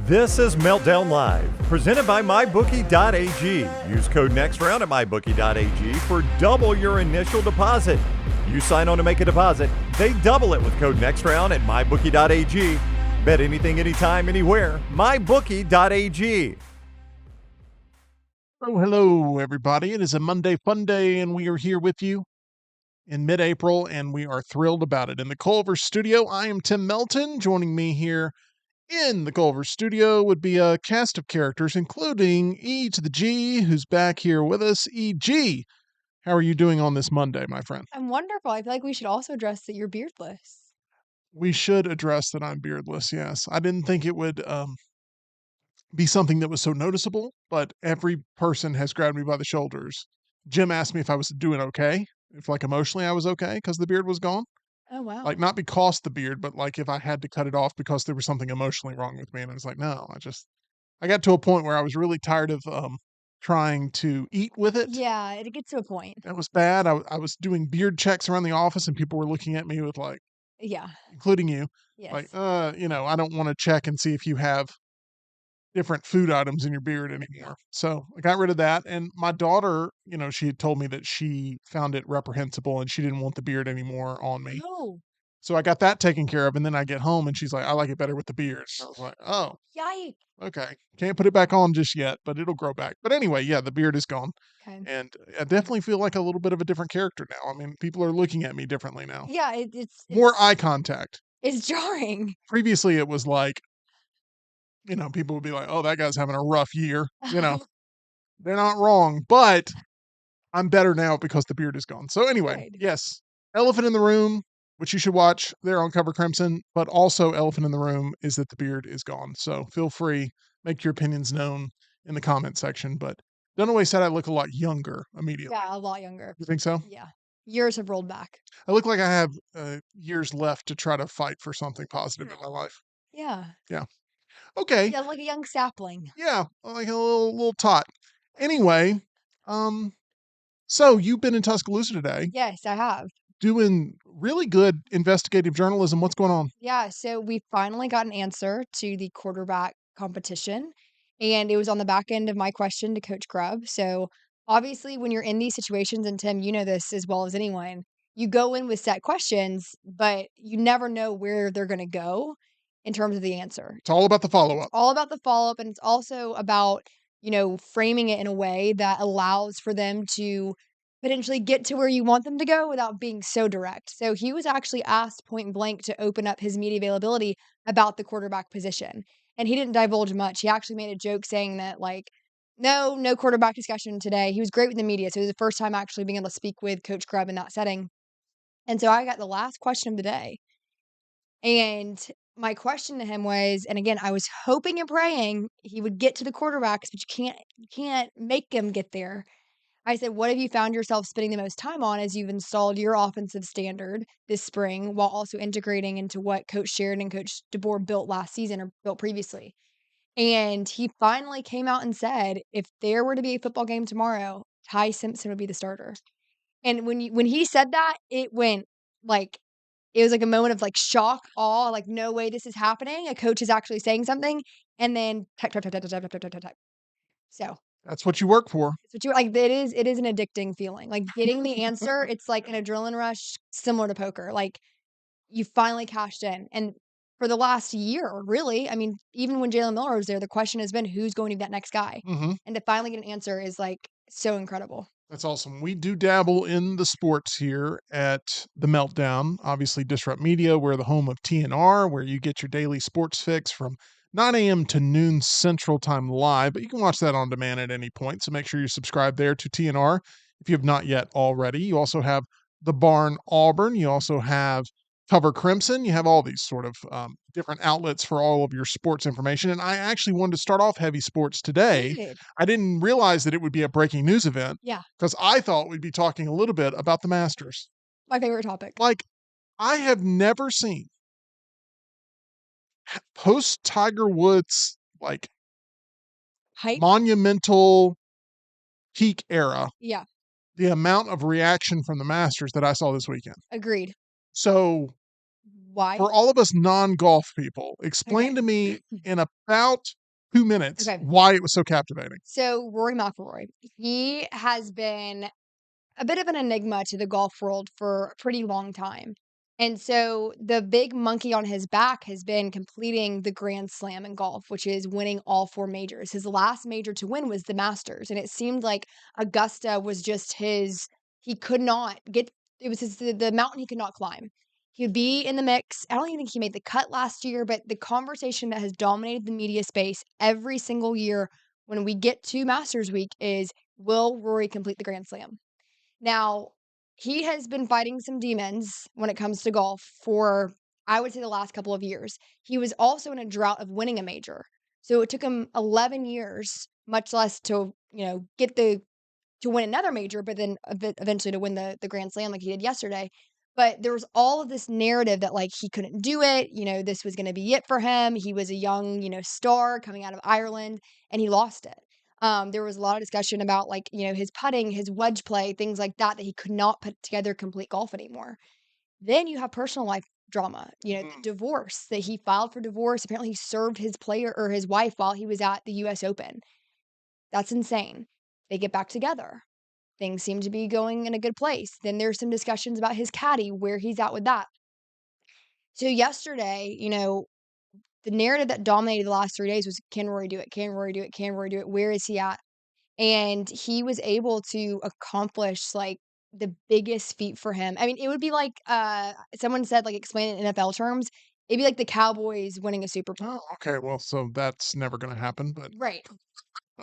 This is Meltdown Live, presented by MyBookie.ag. Use code NEXTROUND at MyBookie.ag for double your initial deposit. You sign on to make a deposit, they double it with code NEXTROUND at MyBookie.ag. Bet anything, anytime, anywhere. MyBookie.ag. Oh, hello, everybody. It is a Monday fun day, and we are here with you in mid-April, and we are thrilled about it. In the Culver studio, I am Tim Melton. Joining me here in the Culver studio would be a cast of characters, including E to the G, who's back here with us. E.G., how are you doing on this Monday, my friend? I'm wonderful. I feel like we should also address that you're beardless. We should address that I'm beardless, yes. I didn't think it would be something that was so noticeable, but every person has grabbed me by the shoulders. Jim asked me if I was doing okay, if like emotionally I was okay because the beard was gone. Oh, wow. Like not because the beard, but like if I had to cut it off because there was something emotionally wrong with me. And I was like, no, I got to a point where I was really tired of trying to eat with it. Yeah, it gets to a point. That was bad. I was doing beard checks around the office and people were looking at me with like, Yeah. including you, Yes. like, I don't want to check and see if you have different food items in your beard anymore. So I got rid of that. And my daughter, she had told me that she found it reprehensible and she didn't want the beard anymore on me. No. So I got that taken care of. And then I get home and she's like, I like it better with the beard. I was like, oh, Yikes. okay. Can't put it back on just yet, but it'll grow back. But anyway, yeah, the beard is gone. Okay. And I definitely feel like a little bit of a different character now. I mean, people are looking at me differently now. Yeah, More eye contact. it's jarring. Previously, it was like, people would be like, oh, that guy's having a rough year. They're not wrong, but I'm better now because the beard is gone. So anyway, Good. yes, Elephant in the Room, which you should watch there on Cover Crimson, but also Elephant in the Room is that the beard is gone. So feel free, make your opinions known in the comment section. But Dunaway said I look a lot younger immediately. Yeah, a lot younger. You think so? Yeah. Years have rolled back. I look like I have years left to try to fight for something positive in my life. Yeah. Okay. Yeah, like a young sapling. Yeah, like a little tot. Anyway, so you've been in Tuscaloosa today Yes, I have. doing really good investigative journalism. What's going on? Yeah, so we finally got an answer to the quarterback competition, and it was on the back end of my question to Coach Grubb. So obviously, when you're in these situations, and Tim, you know this as well as anyone, you go in with set questions, but you never know where they're going to go in terms of the answer. It's all about the follow-up. All about the follow up, and it's also about, framing it in a way that allows for them to potentially get to where you want them to go without being so direct. So he was actually asked point blank to open up his media availability about the quarterback position. And he didn't divulge much. He actually made a joke saying that, like, no quarterback discussion today. He was great with the media. So it was the first time actually being able to speak with Coach Grubb in that setting. And so I got the last question of the day. And my question to him was, and again, I was hoping and praying he would get to the quarterbacks, but you can't make him get there. I said, what have you found yourself spending the most time on as you've installed your offensive standard this spring while also integrating into what Coach Sheridan and Coach DeBoer built last season or built previously? And he finally came out and said, if there were to be a football game tomorrow, Ty Simpson would be the starter. And when he said that, it went like it was like a moment of like shock, awe, like no way this is happening. A coach is actually saying something, and then type, type, type, type, type, type, type, type, type. So That's what you work for. it's what you like. It is an addicting feeling. Like getting the answer, it's like an adrenaline rush, similar to poker. Like you finally cashed in, and for the last year, really, I mean, even when Jalen Miller was there, the question has been who's going to be that next guy, Mm-hmm. and to finally get an answer is like so incredible. That's awesome. We do dabble in the sports here at the Meltdown. Obviously, Disrupt Media. We're the home of TNR, where you get your daily sports fix from 9 a.m. to noon Central Time live. But you can watch that on demand at any point. So make sure you subscribe there to TNR if you have not yet already. You also have the Barn Auburn. You also have Cover Crimson. You have all these sort of different outlets for all of your sports information. And I actually wanted to start off heavy sports today. Good. I didn't realize that it would be a breaking news event. Yeah, Because I thought we'd be talking a little bit about the Masters. my favorite topic. Like, I have never seen post Tiger Woods, like, Hype. monumental peak era, Yeah, the amount of reaction from the Masters that I saw this weekend. agreed. So, Why? for all of us non golf people, explain Okay. to me in about 2 minutes Okay. why it was so captivating. So Rory McIlroy, he has been a bit of an enigma to the golf world for a pretty long time. And so the big monkey on his back has been completing the Grand Slam in golf, which is winning all 4 majors. His last major to win was the Masters, and it seemed like Augusta was just he could not get it was the mountain he could not climb. He would be in the mix. I don't even think he made the cut last year, but the conversation that has dominated the media space every single year when we get to Masters week is, will Rory complete the Grand Slam? Now, he has been fighting some demons when it comes to golf for, I would say, the last couple of years. He was also in a drought of winning a major. So it took him 11 years, much less to, get to win another major, but then eventually to win the Grand Slam like he did yesterday. But there was all of this narrative that like he couldn't do it. This was going to be it for him. He was a young, star coming out of Ireland, and he lost it. There was a lot of discussion about like, his putting, his wedge play, things like that he could not put together complete golf anymore. Then you have personal life drama, the divorce that he filed for divorce. Apparently he served his player or his wife while he was at the US Open. That's insane. They get back together. Things seem to be going in a good place. Then there's some discussions about his caddy, where he's at with that. So yesterday, the narrative that dominated the last 3 days was, can Rory do it? Can Rory do it? Can Rory do it? Where is he at? And he was able to accomplish like the biggest feat for him. I mean, it would be like someone said, like, explain it in NFL terms. It'd be like the Cowboys winning a Super Bowl. Oh, okay. Well, so that's never going to happen, but Right.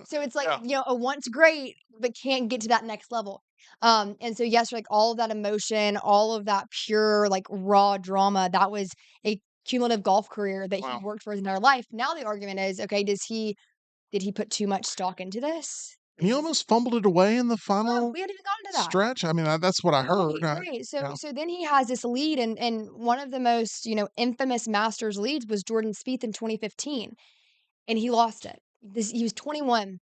So it's like, yeah. a once great, but can't get to that next level. And so yes, like all of that emotion, all of that pure, like raw drama, that was a cumulative golf career that he Wow. worked for his entire life. Now the argument is, okay, did he put too much stock into this? And he almost fumbled it away in the Well, final we hadn't even gotten to that. stretch. I mean, that's what I heard. Right. So Yeah. so then he has this lead, and one of the most, infamous Masters leads was Jordan Spieth in 2015, and he lost it. He was 21,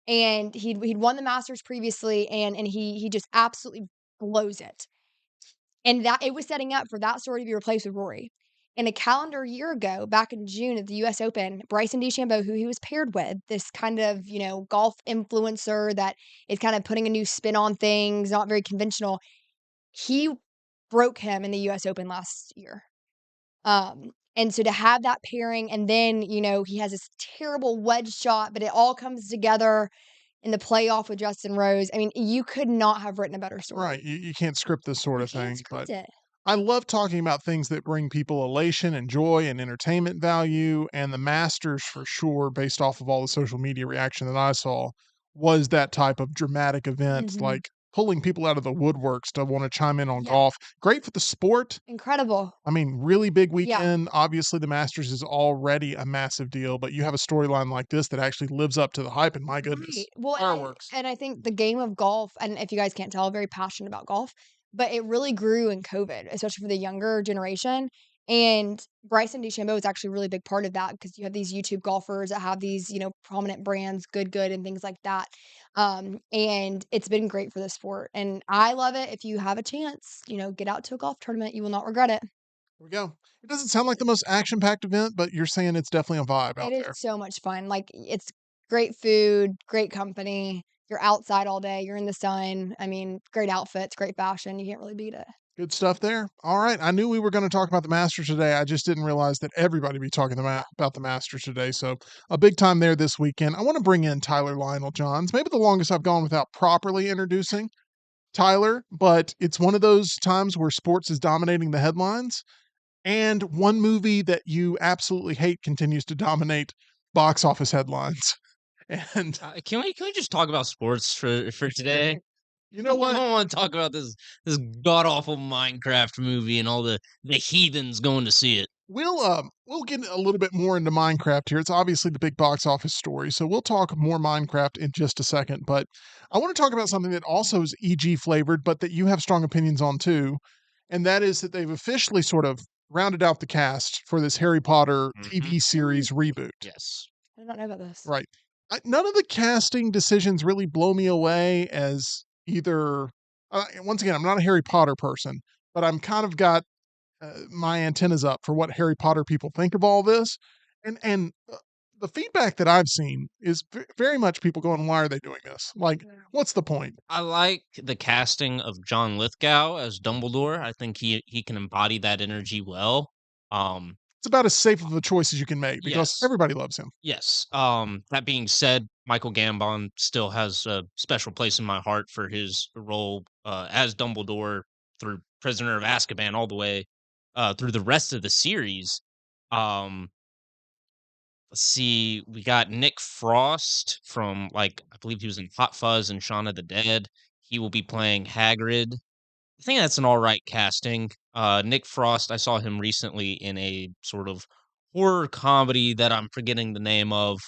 and he'd won the Masters previously, and he just absolutely blows it. And that it was setting up for that story to be replaced with Rory. And a calendar year ago, back in June at the US Open, Bryson DeChambeau, who he was paired with, this kind of, golf influencer that is kind of putting a new spin on things, not very conventional, he broke him in the US Open last year. And so to have that pairing, and then, he has this terrible wedge shot, but it all comes together in the playoff with Justin Rose. I mean, you could not have written a better story. Right. You can't script this sort You of can't thing, but script it. I love talking about things that bring people elation and joy and entertainment value. And the Masters, for sure, based off of all the social media reaction that I saw, was that type of dramatic event, Mhm. like pulling people out of the woodworks to want to chime in on Yeah. golf. Great for the sport. Incredible. I mean, really big Yeah. weekend. Obviously, the Masters is already a massive deal, but you have a storyline like this that actually lives up to the hype, and my goodness, Right. Well, fireworks. and I think the game of golf, and if you guys can't tell, I'm very passionate about golf, but it really grew in COVID, especially for the younger generation. And Bryson DeChambeau is actually a really big part of that, because you have these YouTube golfers that have these, prominent brands, Good, and things like that. And it's been great for the sport. And I love it. If you have a chance, get out to a golf tournament. You will not regret it. Here we go. It doesn't sound like the most action-packed event, but you're saying it's definitely a vibe out It is there. so much fun. Like, it's great food, great company. You're outside all day. You're in the sun. I mean, great outfits, great fashion. You can't really beat it. Good stuff there. All right. I knew we were going to talk about the Masters today. I just didn't realize that everybody be talking about the Masters today. So a big time there this weekend. I want to bring in Tyler Lionel Johns. Maybe the longest I've gone without properly introducing Tyler, but it's one of those times where sports is dominating the headlines. And one movie that you absolutely hate continues to dominate box office headlines. And Can we just talk about sports for today? you know I what? don't want to talk about this god awful Minecraft movie and all the heathens going to see it. We'll get a little bit more into Minecraft here. It's obviously the big box office story, so we'll talk more Minecraft in just a second. But I want to talk about something that also is EG flavored, but that you have strong opinions on too, and that is that they've officially sort of rounded out the cast for this Harry Potter TV series reboot. Yes. I did not know about this. Right. None of the casting decisions really blow me away as either. Once again, I'm not a Harry Potter person, but I'm kind of got my antennas up for what Harry Potter people think of all this. And the feedback that I've seen is very much people going, "Why are they doing this? Like, what's the point?" I like the casting of John Lithgow as Dumbledore. I think he can embody that energy well. Um, It's about as safe of a choice as you can make because yes, everybody loves him. yes. That being said, Michael Gambon still has a special place in my heart for his role as Dumbledore through Prisoner of Azkaban all the way through the rest of the series. Um, let's see, we got Nick Frost from like I believe he was in Hot Fuzz and Shaun of the Dead. He will be playing Hagrid. I think that's an all right casting. Nick Frost, I saw him recently in a sort of horror comedy that I'm forgetting the name of.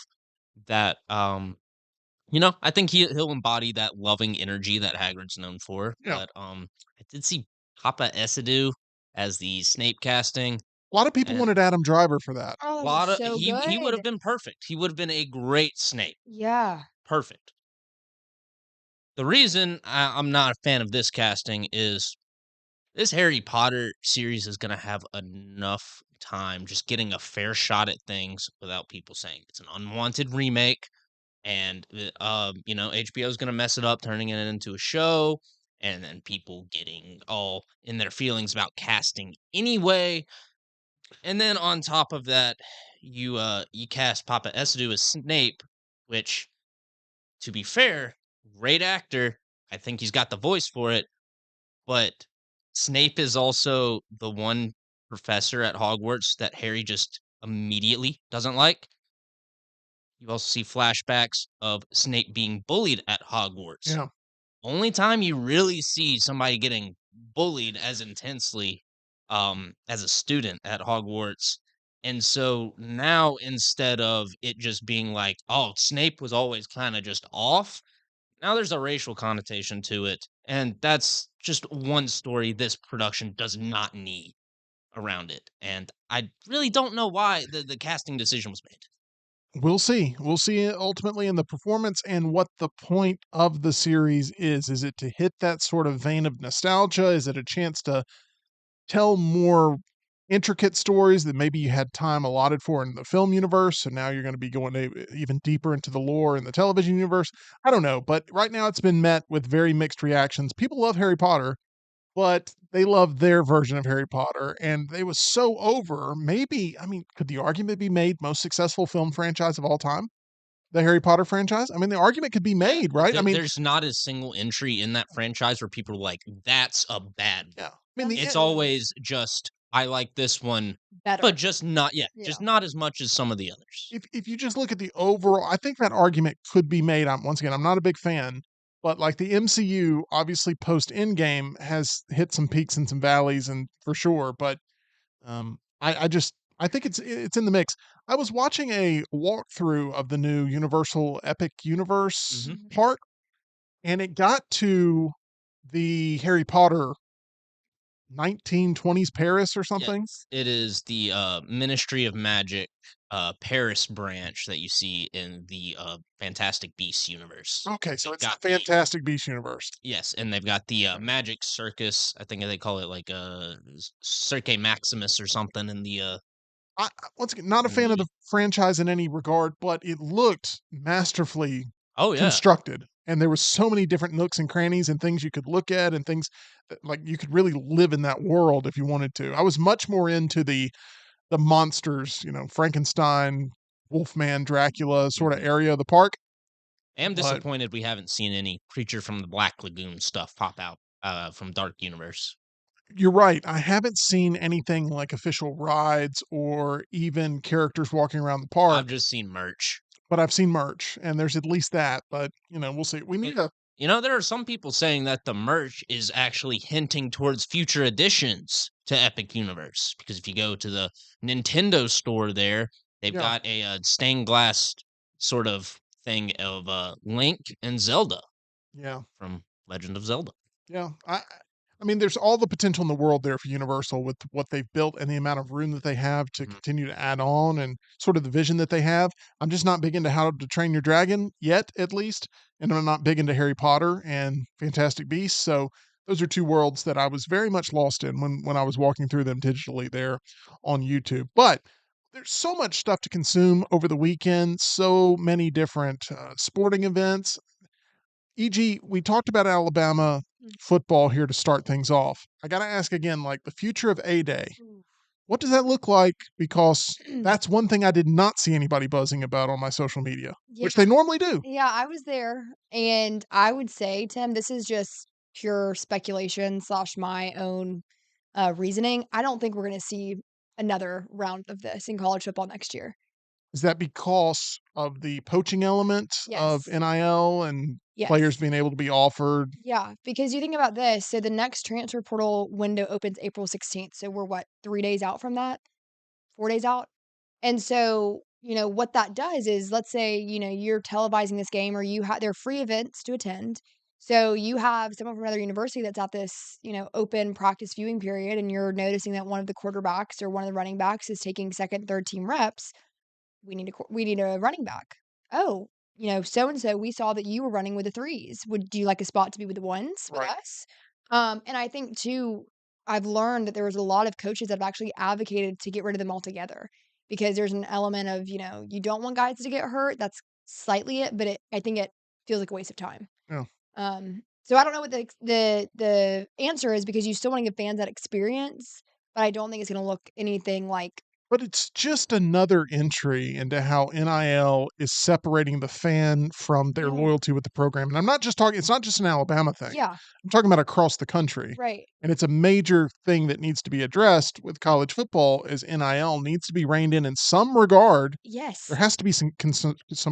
That I think he'll embody that loving energy that Hagrid's known for. Yeah. But I did see Papa Esidu as the Snape casting, A lot of people and wanted Adam Driver for that. Oh, a that was lot of so he would have good. been perfect. He would have been a great Snape. Yeah. Perfect. The reason I'm not a fan of this casting is this Harry Potter series is going to have enough time just getting a fair shot at things without people saying it's an unwanted remake. And, HBO is going to mess it up, turning it into a show, and then people getting all in their feelings about casting anyway. And then on top of that, you cast Papa Esidu as Snape, which, to be fair, great actor. I think he's got the voice for it, but Snape is also the one professor at Hogwarts that Harry just immediately doesn't like. You also see flashbacks of Snape being bullied at Hogwarts. Yeah. Only time you really see somebody getting bullied as intensely as a student at Hogwarts. And so now instead of it just being like, oh, Snape was always kind of just off, now there's a racial connotation to it. And that's just one story this production does not need around it. And I really don't know why the casting decision was made. We'll see. We'll see ultimately in the performance and what the point of the series is. Is it to hit that sort of vein of nostalgia? Is it a chance to tell more intricate stories that maybe you had time allotted for in the film universe, and now you're going to be going even deeper into the lore in the television universe? I don't know, but right now it's been met with very mixed reactions. People love Harry Potter, but they love their version of Harry Potter, and it was so over. Maybe, I mean, could the argument be made most successful film franchise of all time? The Harry Potter franchise? I mean, the argument could be Yeah, made, right? I mean, there's not a single entry in that franchise where people are like, "That's a bad one." yeah. I mean, the It's That's true. always just, "I like this one, but Better. just not Yeah. just not as much as some of the others." if you just look at the overall, I think that argument could be made. Once again, I'm not a big fan, but like the MCU, obviously post Endgame has hit some peaks and some valleys, and for sure. But I think it's in the mix. I was watching a walkthrough of the new Universal Epic Universe Mhm. Mhm. park, and it got to the Harry Potter 1920s Paris or something. Yes, it is the, Ministry of Magic, Paris branch that you see in the, Fantastic Beasts universe. Okay, so They've it's the got the Fantastic Beast universe. Yes, and they've got the, Magic Circus, I think they call it, like, Cirque Maximus or something in the, Once again, not a in the fan of the movie. franchise in any regard, but it looked masterfully Oh, yeah. constructed, and there was so many different nooks and crannies and things you could look at and things that, like, you could really live in that world if you wanted to. I was much more into the monsters, Frankenstein, Wolfman, Dracula sort of Mhm. area of the park, Am but disappointed we haven't seen any Creature from the Black Lagoon stuff pop out, from Dark Universe. you're right. I haven't seen anything like official rides or even characters walking around the I've park, just seen merch. but I've seen merch, and there's at least that, but, we'll see. We Y need a there are some people saying that the merch is actually hinting towards future additions to Epic Universe, because if you go to the Nintendo store there, they've yeah. got a, stained glass sort of thing of, Link and Zelda Yeah, from Legend of Zelda. yeah. I mean, there's all the potential in the world there for Universal with what they've built and the amount of room that they have to Mhm. continue to add on and sort of the vision that they have. I'm just not big into How to Train Your Dragon yet, at least, and I'm not big into Harry Potter and Fantastic Beasts. So those are two worlds that I was very much lost in when I was walking through them digitally there on YouTube. But there's so much stuff to consume over the weekend, so many different sporting events. E.g., we talked about Alabama Mm. football here to start things off. I got to ask again, like the future of A Day. Ooh. What does that look like? Because that's one thing I did not see anybody buzzing about on my social media, Yeah. which they normally do. Yeah, I was there, and I would say, Tim, this is just pure speculation slash my own reasoning. I don't think we're going to see another round of this in college football next year. Is that because of the poaching element of Yes. NIL and players Yes. being able to be offered? Yeah, because you think about this. So the next transfer portal window opens April 16th. So we're what, 3 days out from that? 4 days out? And so, what that does is, let's say, you're televising this game, or they're free events to attend. So you have someone from another university that's at this, open practice viewing period, and you're noticing that one of the quarterbacks or one of the running backs is taking second, third team reps. We need a running back. Oh, so and so, we saw that you were running with the threes. Would you like a spot to be with the ones with Right. us? And I think too, I've learned that there was a lot of coaches that have actually advocated to get rid of them altogether, because there's an element of, you don't want guys to get hurt. That's slightly it, but I think it feels like a waste of time. Yeah. So I don't know what the answer is, because you still want to give fans that experience, but I don't think it's going to look anything like. But it's just another entry into how NIL is separating the fan from their Yeah. loyalty with the program. And I'm not just talking, it's not just an Alabama thing. Yeah. I'm talking about across the country. Right. And it's a major thing that needs to be addressed with college football is NIL needs to be reined in some regard. There Yes. has to be some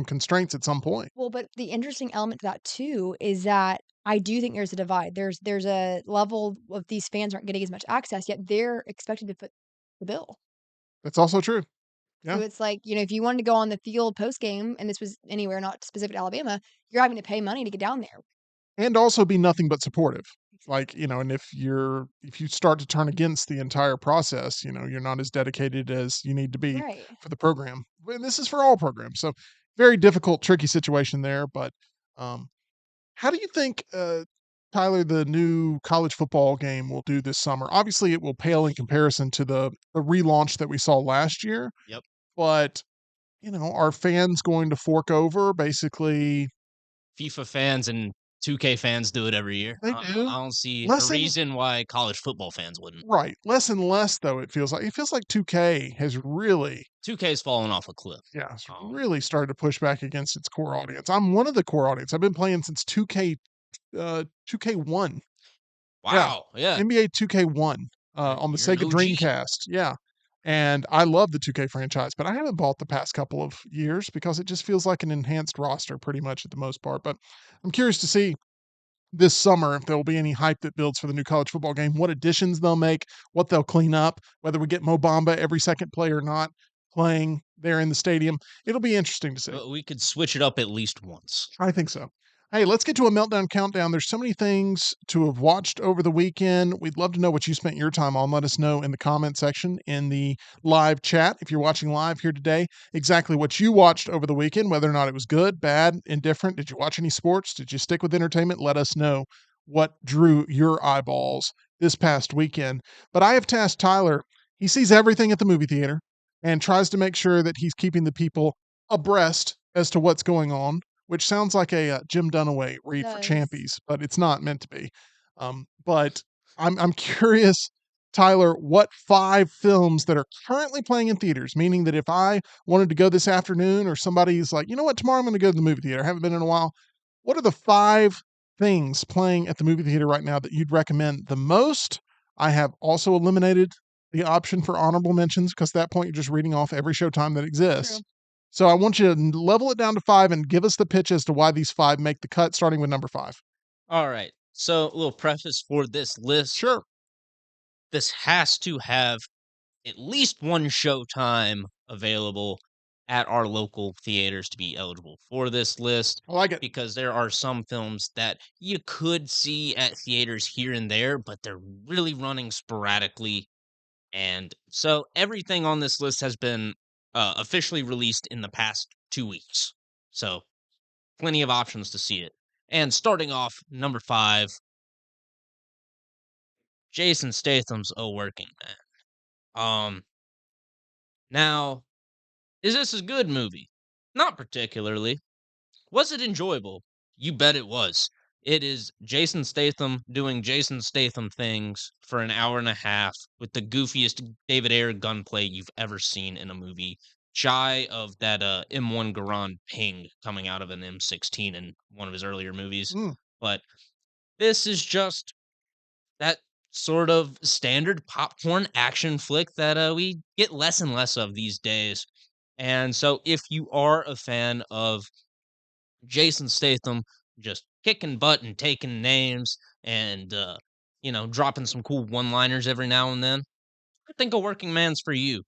constraints at some point. Well, but the interesting element to that too is that I do think there's a divide. There's a level of these fans aren't getting as much access, yet they're expected to foot the bill. That's also true. So Yeah. it's like, if you wanted to go on the field post game, and this was anywhere, not specific to Alabama, you're having to pay money to get down there. And also be nothing but supportive. Like, and if you start to turn against the entire process, you're not as dedicated as you need to be Right. for the program. And this is for all programs. So very difficult, tricky situation there. But um, how do you think, Tyler, the new college football game will do this summer? Obviously, it will pale in comparison to the relaunch that we saw last year. Yep. But, are fans going to fork over basically? FIFA fans and 2K fans do it every year. They I do. don't see a Less and reason why college football fans wouldn't. Right. Less and less, though, it feels like. It feels like 2K has really, 2K's fallen off a cliff. yeah, it's Um, really started to push back against its core audience. I'm one of the core audience. I've been playing since 2K1. Yeah. wow. Yeah. NBA 2K1 on the You're an Sega OG. Dreamcast. Yeah. And I love the 2K franchise, but I haven't bought the past couple of years because it just feels like an enhanced roster pretty much at the most part. But I'm curious to see this summer if there will be any hype that builds for the new college football game, what additions they'll make, what they'll clean up, whether we get Mo Bamba every second play or not playing there in the stadium. It'll be interesting to see. We could switch it up at least once. I think so. Hey, let's get to a meltdown countdown. There's so many things to have watched over the weekend. We'd love to know what you spent your time on. Let us know in the comment section in the live chat. If you're watching live here today, exactly what you watched over the weekend, whether or not it was good, bad, indifferent. Did you watch any sports? Did you stick with entertainment? Let us know what drew your eyeballs this past weekend. But I have tasked Tyler. He sees everything at the movie theater and tries to make sure that he's keeping the people abreast as to what's going on, which sounds like a Jim Dunaway read for Does. Champies, but it's not meant to be. But I'm curious, Tyler, what 5 films that are currently playing in theaters, meaning that if I wanted to go this afternoon or somebody's like, you know what, tomorrow I'm going to go to the movie theater, I haven't been in a while. What are the 5 things playing at the movie theater right now that you'd recommend the most? I have also eliminated the option for honorable mentions because at that point you're just reading off every Showtime that exists. True. So I want you to level it down to 5 and give us the pitch as to why these 5 make the cut, starting with number 5. All right. So, a little preface for this list. Sure. This has to have at least one showtime available at our local theaters to be eligible for this list, I like it. because there are some films that you could see at theaters here and there, but they're really running sporadically. And so everything on this list has been officially released in the past 2 weeks. So plenty of options to see it. And starting off, number 5, Jason Statham's A Working Man. Now, Is this a good movie? Not particularly. Was it enjoyable? You bet it was. It is Jason Statham doing Jason Statham things for an hour and a half with the goofiest David Ayer gunplay you've ever seen in a movie, shy of that M1 Garand ping coming out of an M16 in one of his earlier movies. Mm. But this is just that sort of standard popcorn action flick that we get less and less of these days. And so if you are a fan of Jason Statham just kicking butt and taking names and dropping some cool one-liners every now and then, I think A Working Man's for you.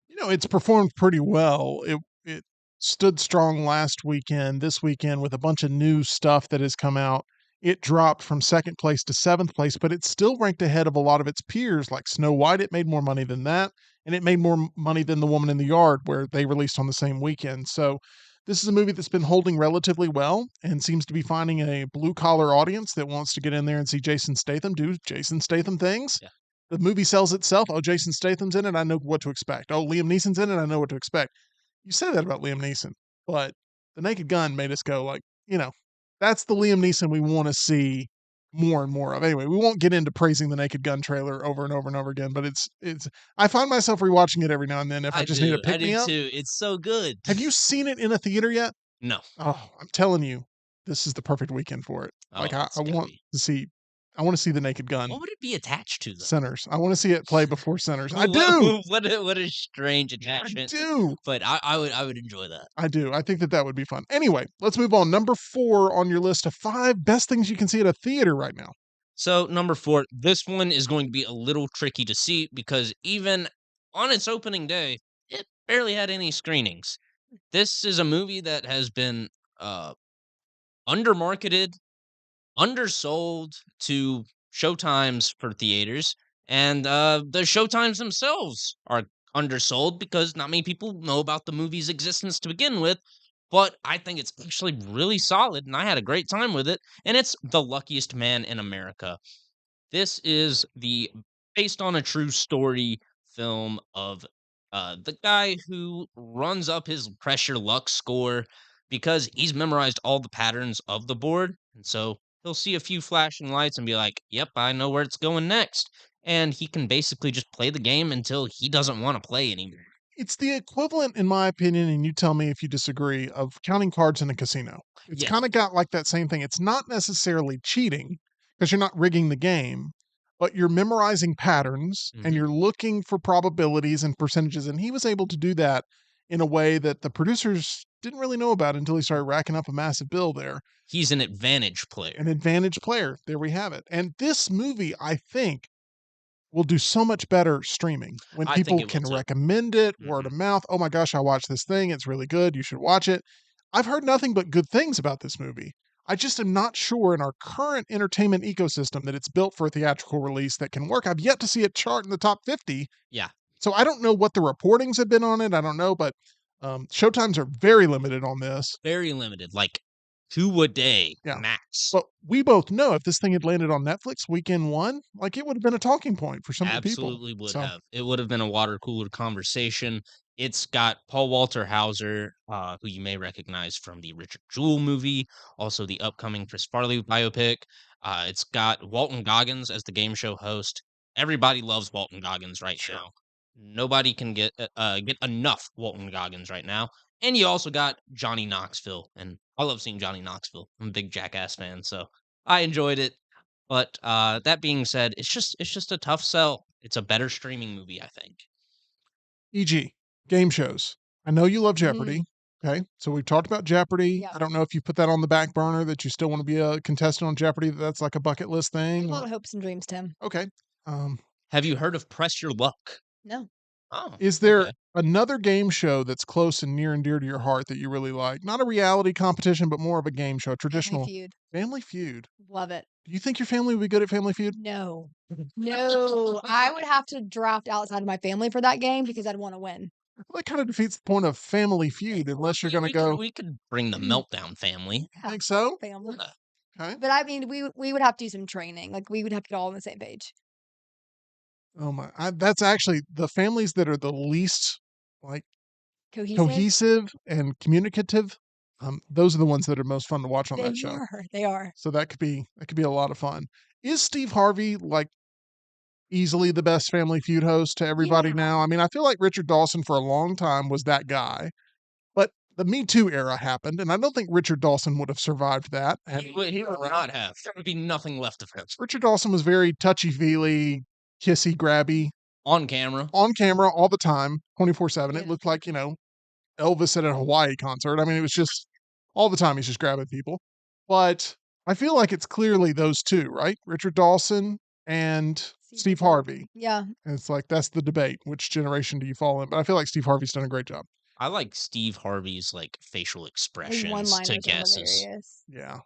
It's performed pretty well. It stood strong last weekend. This weekend, with a bunch of new stuff that has come out, it dropped from second place to seventh place, but it's still ranked ahead of a lot of its peers, like Snow White. It made more money than that, and it made more money than The Woman in the Yard, where they released on the same weekend. So this is a movie that's been holding relatively well and seems to be finding a blue collar audience that wants to get in there and see Jason Statham do Jason Statham things. Yeah. The movie sells itself. Oh, Jason Statham's in it. I know what to expect. Oh, Liam Neeson's in it. I know what to expect. You say that about Liam Neeson, but The Naked Gun made us go like, that's the Liam Neeson we want to see more and more of. Anyway, we won't get into praising The Naked Gun trailer over and over and over again, but it's I find myself rewatching it every now and then if I just need a I pick me do up. too. It's so good. Have you seen it in a theater yet? No. Oh, I'm telling you, this is the perfect weekend for it. Oh, Like it's I gonna want be. to see I want to see The Naked Gun. What would it be attached to though? Sinners. I want to see it play before Sinners. I do. What a strange I attachment. do. But I would enjoy that. I do. I think that would be fun. Anyway, let's move on. Number 4 on your list of 5 best things you can see at a theater right now. So number 4, this one is going to be a little tricky to see because even on its opening day, it barely had any screenings. This is a movie that has been undermarketed, undersold to showtimes for theaters, and the showtimes themselves are undersold because not many people know about the movie's existence to begin with. But I think it's actually really solid, and I had a great time with it. And it's The Luckiest Man in America. This is the based on a true story film of the guy who runs up his pressure luck score because he's memorized all the patterns of the board. And so he'll see a few flashing lights and be like, yep, I know where it's going next. And he can basically just play the game until he doesn't want to play anymore. It's the equivalent, in my opinion, and you tell me if you disagree, of counting cards in a casino. It's Yes. kind of got like that same thing. It's not necessarily cheating because you're not rigging the game, but you're memorizing patterns and Mhm. you're looking for probabilities and percentages. And he was able to do that in a way that the producers didn't really know about until he started racking up a massive bill there. He's an advantage player. An advantage player. There we have it. And this movie, I think, will do so much better streaming when I think people it will can too. recommend it word Mhm. of mouth. Oh my gosh, I watched this thing. It's really good. You should watch it. I've heard nothing but good things about this movie. I just am not sure in our current entertainment ecosystem that it's built for a theatrical release that can work. I've yet to see it chart in the top 50. Yeah. So I don't know what the reportings have been on it. I don't know, but showtimes are very limited on this. Very limited, like 2 a day Yeah. max. But we both know if this thing had landed on Netflix weekend one, like it would have been a talking point for some of the people. Absolutely would So have. It would have been a water cooler conversation. It's got Paul Walter Hauser, who you may recognize from the Richard Jewell movie, also the upcoming Chris Farley biopic. It's got Walton Goggins as the game show host. Everybody loves Walton Goggins right Sure. now. Nobody can get enough Walton Goggins right now. And you also got Johnny Knoxville, and I love seeing Johnny Knoxville. I'm a big Jackass fan, so I enjoyed it. But, that being said, it's just a tough sell. It's a better streaming movie, I think. e.g., game shows. I know you love Mhm. Jeopardy. Okay. So we've talked about Jeopardy. Yep. I don't know if you put that on the back burner that you still want to be a contestant on Jeopardy. That's like a bucket list I have thing. a lot or- of hopes and dreams, Tim. Okay. Um, Have you heard of Press Your Luck? No, Oh, is there okay. another game show that's close and near and dear to your heart that you really like? Not a reality competition, but more of a game show, Family traditional Feud. Family Feud. Love it. Do you think your family would be good at Family Feud? No. No. I would have to draft outside of my family for that game because I'd want to win. Well, that kind of defeats the point of Family Feud unless you're We going to we could go. we could bring the Meltdown family. Yeah, Think so? family. Yeah. Okay. But I mean, we would have to do some training. Like we would have to get all on the same page. Oh my! That's actually the families that are the least like Cohesive. and communicative. Those are the ones that are most fun to watch on They that show. are. They are. So that could be a lot of fun. Is Steve Harvey like easily the best Family Feud host to everybody Yeah. now? I mean, I feel like Richard Dawson for a long time was that guy, but the Me Too era happened, and I don't think Richard Dawson would have survived that. He would not have. There would be nothing left of him Richard Dawson was very touchy-feely, kissy, grabby, on camera. on camera all the time, 24/7. Yeah. It looked like, Elvis at a Hawaii concert. I mean, it was just all the time he's just grabbing people. But I feel like it's clearly those two, right? Richard Dawson and Steve Harvey. Yeah. And it's like that's the debate. Which generation do you fall in? But I feel like Steve Harvey's done a great job. I like Steve Harvey's like facial His expressions one-liners to are guesses. hilarious. Yeah.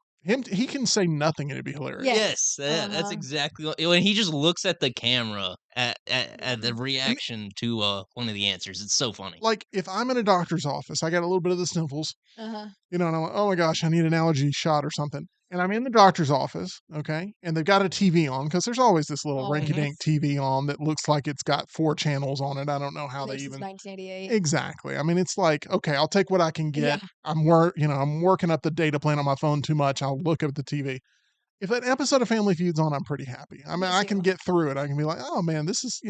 He can say nothing and it'd be hilarious. Yes. Yes, that's Uh-huh. exactly when he just looks at the camera at the Mhm. reaction to one of the answers. It's so funny. Like if I'm in a doctor's office, I got a little bit of the sniffles, Uh-huh. and I'm like, oh my gosh, I need an allergy shot or something. And I'm in the doctor's office, okay, and they've got a TV on because there's always this little Always. rinky-dink TV on that looks like it's got 4 channels on it. I don't know how they Since even 1988. exactly. I mean, it's like, okay, I'll take what I can get. Yeah. I'm working up the data plan on my phone too much. I'll look at the TV. If an episode of Family Feud's on, I'm pretty happy. I mean, Me I can too. get through it. I can be like, oh man, this is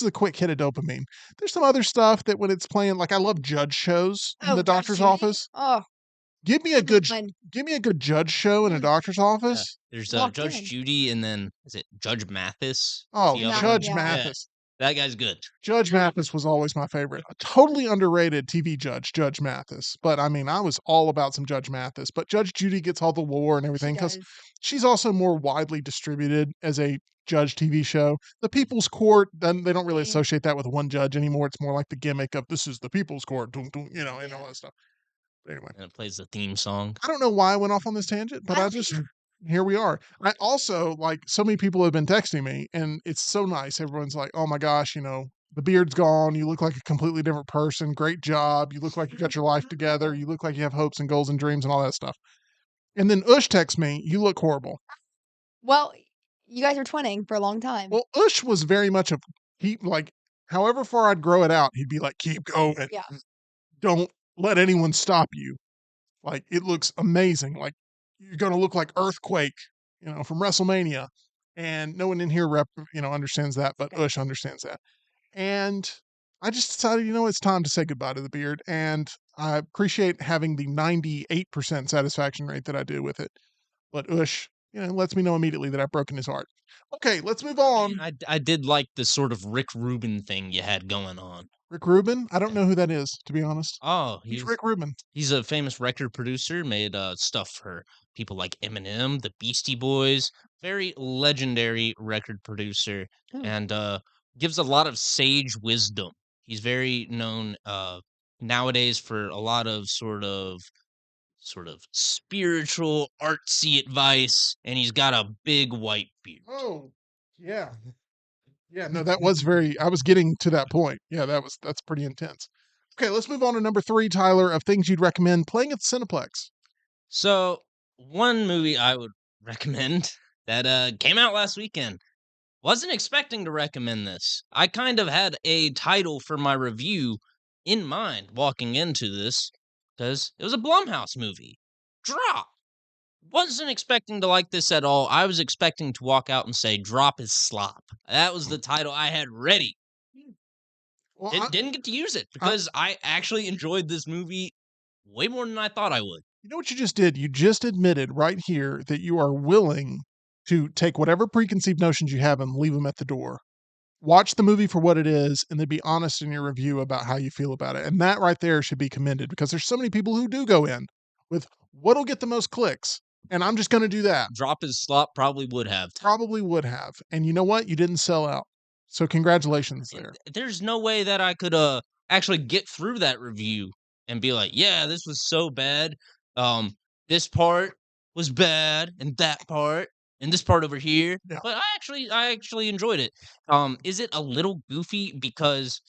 a quick hit of dopamine. There's some other stuff that when it's playing, like I love judge shows in the Judge doctor's Judy? office. Oh, Give me a that'd be good fun. judge show in a Mm. doctor's Yeah. office. There's Locked Judge in. Judy, and then is it Judge Mathis? Oh, The other Judge one? Yeah. Mathis. That guy's good. Judge Mathis was always my favorite. A totally underrated TV judge, Judge Mathis. But I mean, I was all about some Judge Mathis. But Judge Judy gets all the lore and She everything because does. she's also more widely distributed as a judge TV show. The People's Court, then they don't really Mm. associate that with one judge anymore. It's more like the gimmick of this is the People's Court, dun, dun, and all Yeah. that stuff. But anyway, And it plays the theme song. I don't know why I went off on this tangent, but I just here we are. I also like so many people have been texting me, and it's so nice. Everyone's like, "Oh my gosh, the beard's gone. You look like a completely different person. Great job. You look like you got your life together. You look like you have hopes and goals and dreams and all that stuff." And then Ush texts me, "You look horrible." Well, you guys were twinning for a long time. Well, Ush was very much however far I'd grow it out, he'd be like, "Keep going. Yeah. Don't let anyone stop you." Like it looks amazing. Like you're gonna look like Earthquake, from WrestleMania. And no one in here understands that, but Okay. Ush understands that. And I just decided, it's time to say goodbye to the beard. And I appreciate having the 98% satisfaction rate that I do with it. But Ush, lets me know immediately that I've broken his heart. Okay, let's move on. I did like the sort of Rick Rubin thing you had going on. Rick Rubin? I don't know who that is, to be honest. Oh, He's Rick Rubin. he's a famous record producer, made stuff for people like Eminem, the Beastie Boys, very legendary record producer, Oh. and gives a lot of sage wisdom. He's very known nowadays for a lot of sort of spiritual artsy advice, and he's got a big white beard. Oh, yeah. Yeah, no, that was I was getting to that point. Yeah, that's pretty intense. Okay, let's move on to number 3, Tyler, of things you'd recommend playing at the Cineplex. So, one movie I would recommend that came out last weekend. Wasn't expecting to recommend this. I kind of had a title for my review in mind walking into this because it was a Blumhouse movie. Drop. Wasn't expecting to like this at all. I was expecting to walk out and say, Drop is slop. That was the title I had ready. Well, Didn't get to use it because I actually enjoyed this movie way more than I thought I would. you know what you just did? You just admitted right here that you are willing to take whatever preconceived notions you have and leave them at the door. Watch the movie for what it is and then be honest in your review about how you feel about it. And that right there should be commended because there's so many people who do go in with what'll get the most clicks. And I'm just going to do that. Drop is slop probably would have. Probably would have. And you know what? You didn't sell out. So congratulations there. There's no way that I could actually get through that review and be like, yeah, this was so bad. This part was bad, and that part, and this part over here. Yeah. But I actually enjoyed it. Is it a little goofy because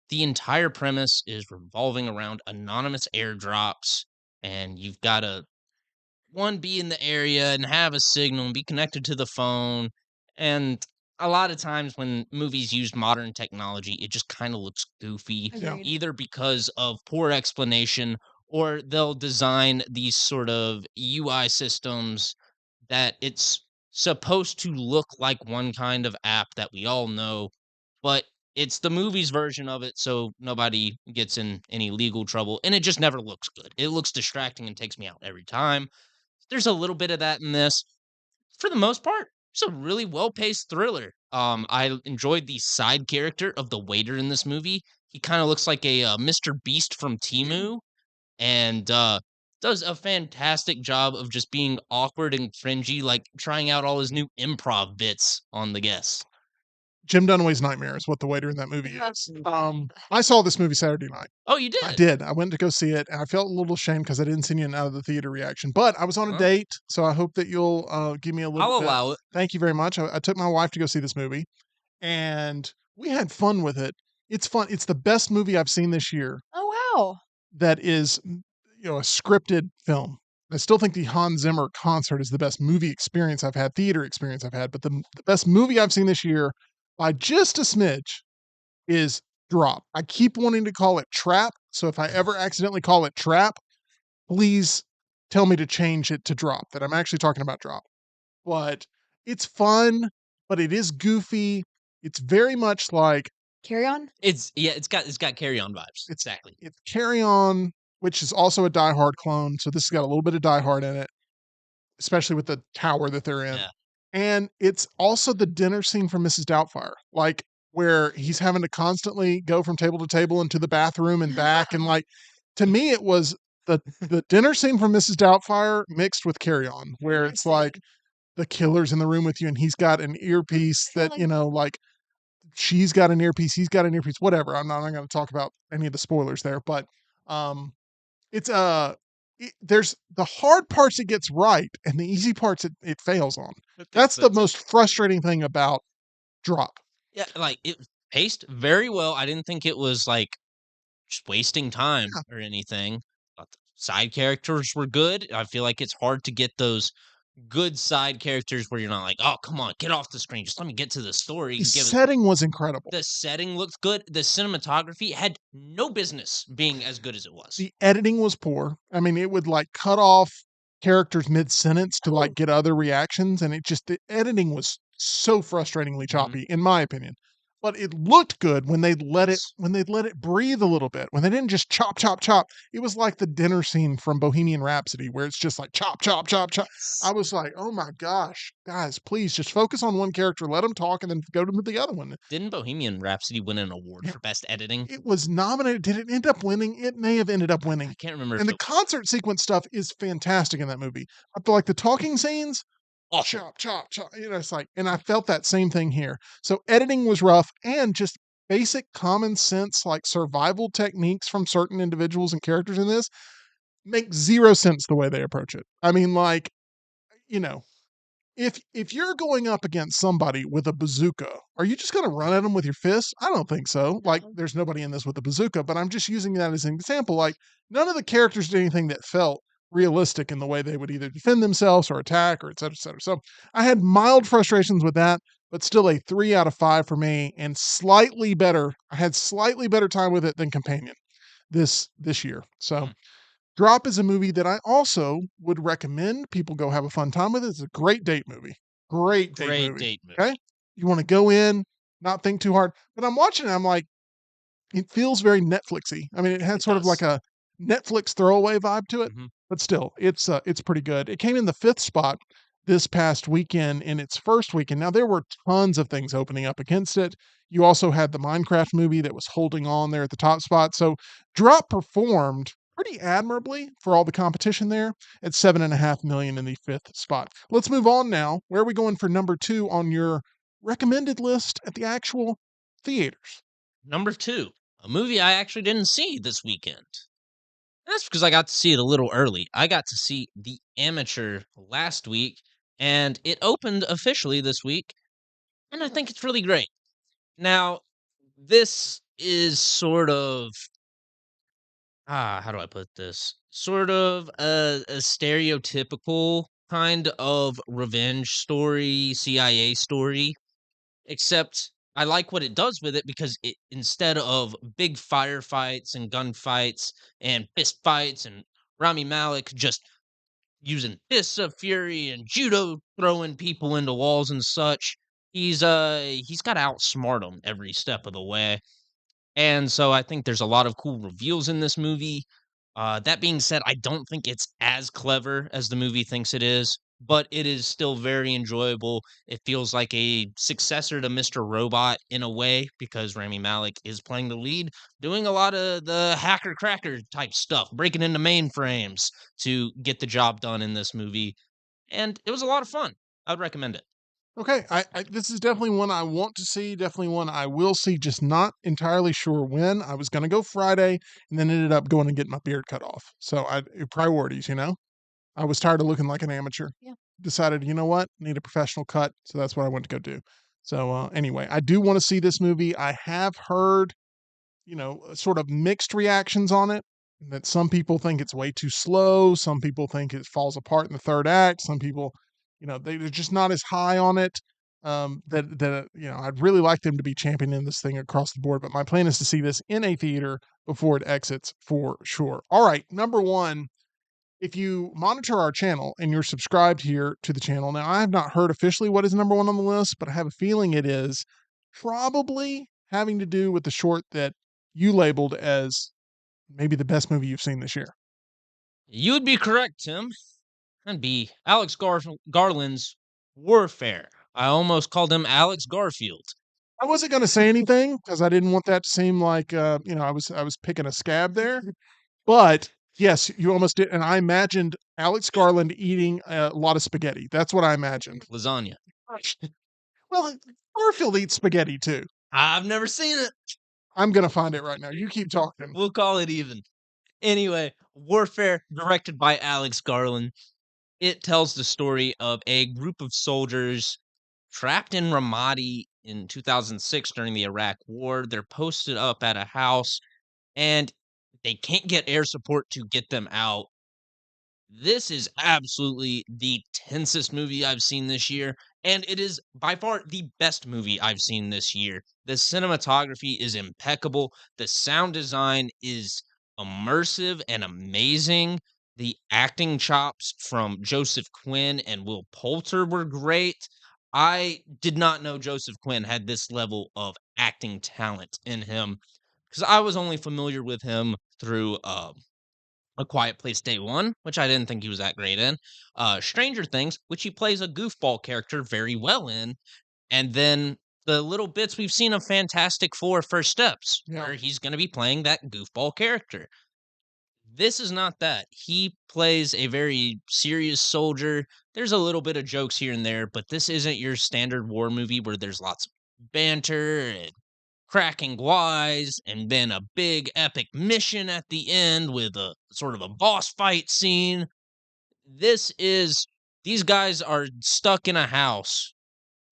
the entire premise is revolving around anonymous airdrops, and you've got to be in the area and have a signal and be connected to the phone, and a lot of times when movies use modern technology, it just kind of looks goofy, Yeah. Agreed. either because of poor explanation or they'll design these sort of UI systems that it's supposed to look like one kind of app that we all know, but it's the movie's version of it, so nobody gets in any legal trouble, and it just never looks good. It looks distracting and takes me out every time. There's a little bit of that in this. For the most part, it's a really well-paced thriller. I enjoyed the side character of the waiter in this movie. He kind of looks like a Mr. Beast from Timu, and does a fantastic job of just being awkward and cringy, like trying out all his new improv bits on the guests. Jim Dunaway's nightmare is what the waiter in that movie is. I saw this movie Saturday night. Oh, you I did? did. I went to go see it, and I felt a little ashamed because I didn't see an out of the theater reaction. But I was on a Huh? date, so I hope that you'll give me a little I'll bit. allow it. Thank you very much. I took my wife to go see this movie, and we had fun with it. It's fun. It's the best movie I've seen this year Oh, wow. that is, a scripted film. I still think the Hans Zimmer concert is the best movie experience I've had, theater experience I've had. But the best movie I've seen this year by just a smidge is Drop. I keep wanting to call it Trap. So if I ever accidentally call it Trap, please tell me to change it to Drop, that I'm actually talking about Drop. But it's fun, but it is goofy. It's very much like Carry On? It's got Carry On vibes. It's- Exactly. it's Carry On, which is also a Die Hard clone. So this has got a little bit of Die Hard in it, especially with the tower that they're in. Yeah. And it's also the dinner scene from Mrs. Doubtfire, like where he's having to constantly go from table to table into the bathroom and back. And like, to me, it was the dinner scene from Mrs. Doubtfire mixed with Carry On, where it's like the killer's in the room with you and he's got an earpiece I feel that, like- like she's got an earpiece, he's got an earpiece, whatever. I'm not going to talk about any of the spoilers there, but it's there's the hard parts it gets right and the easy parts it fails on. That's the most frustrating thing about Drop. Yeah, like it paced very well. I didn't think it was like just wasting time or anything. Thought the side characters were good. I feel like it's hard to get those good side characters where you're not like, oh, come on, get off the screen. Just let me get to the story. The setting was incredible. The setting looked good. The cinematography had no business being as good as it was. The editing was poor. I mean, it would like cut off characters mid-sentence to like get other reactions, and the editing was so frustratingly choppy, in my opinion. But it looked good when they'd let it breathe a little bit. When they didn't just chop, chop, chop. It was like the dinner scene from Bohemian Rhapsody, where it's just like chop, chop, chop, chop. I was like, oh my gosh, guys, please just focus on one character, let them talk, and then go to the other one. Didn't Bohemian Rhapsody win an award Yeah. for best editing? It was nominated. Did it end up winning? It may have ended up winning. I can't remember. And the concert sequence stuff is fantastic in that movie. I feel like the talking scenes, awesome. chop, chop, chop. It's like, and I felt that same thing here. So editing was rough, and just basic common sense, like survival techniques from certain individuals and characters in this make zero sense the way they approach it. I mean, like, if you're going up against somebody with a bazooka, are you just going to run at them with your fists? I don't think so. Like, No. there's nobody in this with a bazooka, but I'm just using that as an example. Like, none of the characters did anything that felt realistic in the way they would either defend themselves or attack or et cetera, et cetera. So I had mild frustrations with that, but still a 3 out of 5 for me, and slightly better. I had slightly better time with it than Companion this year. So Drop is a movie that I also would recommend people go have a fun time with. It's a great date movie. Great date movie. Okay? You want to go in, not think too hard. But I'm watching it, I'm like, it feels very Netflixy. I mean, it had It sort of does. like a Netflix throwaway vibe to it, Mhm. but still, it's pretty good. It came in the 5th spot this past weekend in its first weekend. Now, there were tons of things opening up against it. You also had the Minecraft movie that was holding on there at the top spot. So Drop performed pretty admirably for all the competition there at 7.5 million in the 5th spot. Let's move on now. Where are we going for number 2 on your recommended list at the actual theaters? Number 2, a movie I actually didn't see this weekend. And that's because I got to see it a little early. I got to see The Amateur last week, and it opened officially this week, and I think it's really great. Now, this is sort of how do I put this? Sort of a stereotypical kind of revenge story, CIA story. except I like what it does with it because it instead of big firefights and gunfights and fist fights and Rami Malek just using fists of fury and judo throwing people into walls and such, he's got to outsmart them every step of the way. And so I think there's a lot of cool reveals in this movie. That being said, I don't think it's as clever as the movie thinks it is, but it is still very enjoyable. It feels like a successor to Mr. Robot in a way because Rami Malek is playing the lead, doing a lot of the hacker cracker type stuff, breaking into mainframes to get the job done in this movie. And it was a lot of fun. I would recommend it. Okay, this is definitely one I want to see, definitely one I will see, just not entirely sure when. I was going to go Friday and then ended up going and getting my beard cut off. So priorities, you know. I was tired of looking like an amateur. Yeah. Decided, you know what, need a professional cut, so that's what I went to go do. So anyway, I do want to see this movie. I have heard, sort of mixed reactions on it. That some people think it's way too slow. Some people think it falls apart in the third act. Some people, they're just not as high on it. I'd really like them to be championing this thing across the board. But my plan is to see this in a theater before it exits for sure. All right, number one. If you monitor our channel and you're subscribed here to the channel, now I have not heard officially what is number one on the list, but I have a feeling it is probably having to do with the short that you labeled as maybe the best movie you've seen this year. You would be correct, Tim. That'd be Garland's Warfare. I almost called him Alex Garfield. I wasn't going to say anything because I didn't want that to seem like I was picking a scab there, but yes, you almost did, and I imagined Alex Garland eating a lot of spaghetti. That's what I imagined. Lasagna. Well, Garfield eats spaghetti too. I've never seen it. I'm gonna find it right now. You keep talking. We'll call it even. Anyway, Warfare, directed by Alex Garland. It tells the story of a group of soldiers trapped in Ramadi in 2006 during the Iraq War. They're posted up at a house and they can't get air support to get them out. This is absolutely the tensest movie I've seen this year, and it is by far the best movie I've seen this year. The cinematography is impeccable, the sound design is immersive and amazing. The acting chops from Joseph Quinn and Will Poulter were great. I did not know Joseph Quinn had this level of acting talent in him because I was only familiar with him through a Quiet Place Day One, which I didn't think he was that great in. Stranger Things, which he plays a goofball character very well in. And then the little bits we've seen of Fantastic Four First Steps, Yeah. where he's going to be playing that goofball character. This is not that. He plays a very serious soldier. There's a little bit of jokes here and there, but this isn't your standard war movie where there's lots of banter and cracking wise, and then a big epic mission at the end with a sort of a boss fight scene. These guys are stuck in a house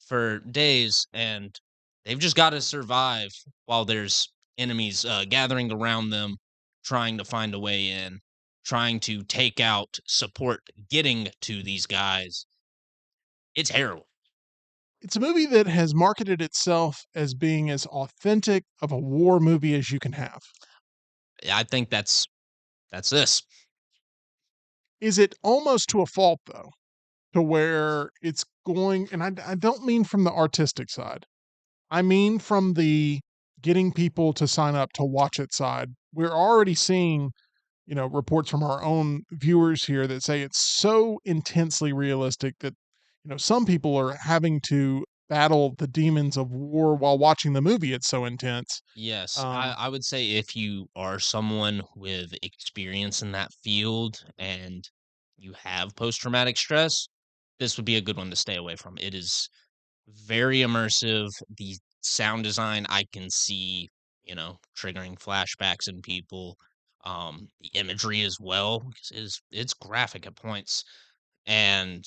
for days and they've just got to survive while there's enemies gathering around them, trying to find a way in, trying to take out support, getting to these guys. It's harrowing. It's a movie that has marketed itself as being as authentic of a war movie as you can have. I think that's this. Is it almost to a fault though, to where it's going? And I don't mean from the artistic side. I mean from the getting people to sign up to watch it side. We're already seeing, reports from our own viewers here that say it's so intensely realistic that, some people are having to battle the demons of war while watching the movie. It's so intense. Yes, Um, I would say if you are someone with experience in that field and you have post-traumatic stress, this would be a good one to stay away from. It is very immersive. The sound design I can see, triggering flashbacks in people. The imagery as well is it's graphic at points. And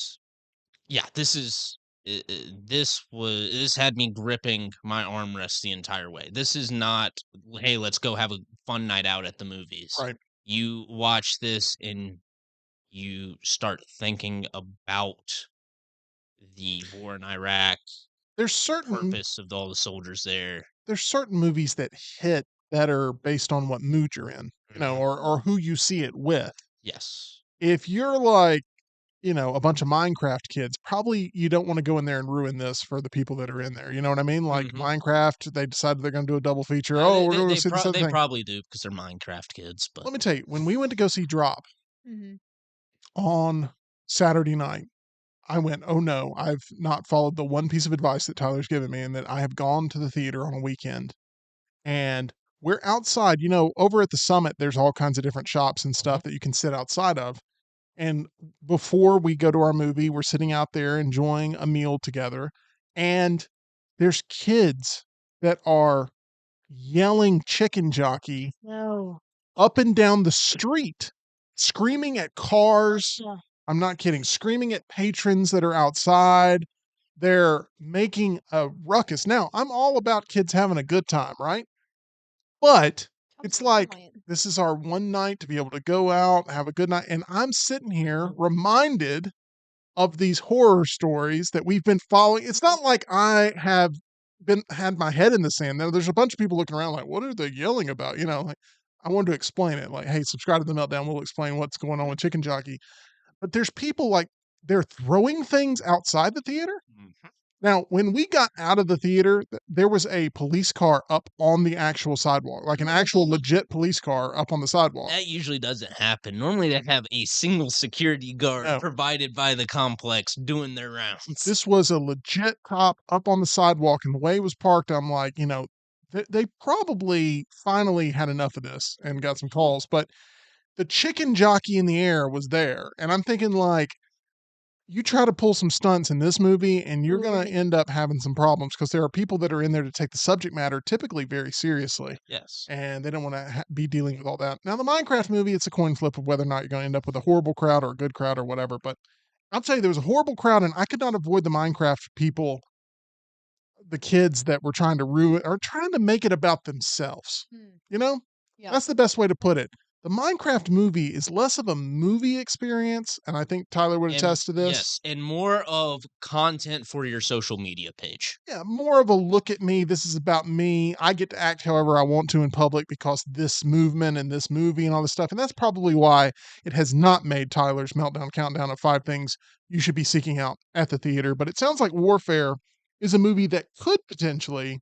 yeah, this had me gripping my armrest the entire way. This is not, hey, let's go have a fun night out at the movies. right. You watch this and you start thinking about the war in Iraq, there's certain purpose of all the soldiers there. there's certain movies that hit better based on what mood you're in, Mhm. or who you see it with. Yes. If you're like, a bunch of Minecraft kids, probably you don't wanna go in there and ruin this for the people that are in there, you know what I mean? Like, Mhm. Minecraft, they decided they're gonna do a double feature, "Oh, we're gonna go see this other They thing." probably do because they're Minecraft kids, but Let me tell you, when we went to go see Drop Mhm. on Saturday night, I went, "Oh, no, I've not followed the one piece of advice that Tyler's given me, and that I have gone to the theater on a weekend." And we're outside, over at the Summit, there's all kinds of different shops and Mhm. stuff that you can sit outside of. And before we go to our movie, we're sitting out there enjoying a meal together, and there's kids that are yelling chicken jockey No. up and down the street, screaming at cars. Yeah. I'm not kidding, screaming at patrons that are outside. They're making a ruckus. Now, I'm all about kids having a good time, right? But Sounds it's like a good like, night. this is our one night to be able to go out, have a good night, and I'm sitting here reminded of these horror stories that we've been following. It's not like I have had my head in the sand. There's a bunch of people looking around like, "What are they yelling about?" Like, I wanted to explain it, like, "Hey, subscribe to the Meltdown, we'll explain what's going on with Chicken Jockey." But there's people, like, they're throwing things outside the theater. Mhm. Now, when we got out of the theater, there was a police car up on the actual sidewalk, like an actual legit police car up on the sidewalk. That usually doesn't happen. Normally, they have a single security guard No, provided by the complex doing their rounds. this was a legit cop up on the sidewalk, and the way it was parked, I'm like, they probably finally had enough of this and got some calls, but the chicken jockey in the air was there, and I'm thinking like, you try to pull some stunts in this movie, and you're gonna Right. end up having some problems because there are people that are in there to take the subject matter typically very seriously, Yes. and they don't wanna be dealing with all that. Now, the Minecraft movie, it's a coin flip of whether or not you're gonna end up with a horrible crowd or a good crowd or whatever, but I'll tell you, there was a horrible crowd, and I could not avoid the Minecraft people, the kids that were trying to ruin or trying to make it about themselves, Hmm. you know? Yeah. That's the best way to put it. The Minecraft movie is less of a movie experience, and I think Tyler would And attest to this. yes, and more of content for your social media page. Yeah, more of a look at me. This is about me. I get to act however I want to in public because this movement and this movie and all this stuff. And that's probably why it has not made Tyler's Meltdown Countdown of 5 things you should be seeking out at the theater. But it sounds like Warfare is a movie that could potentially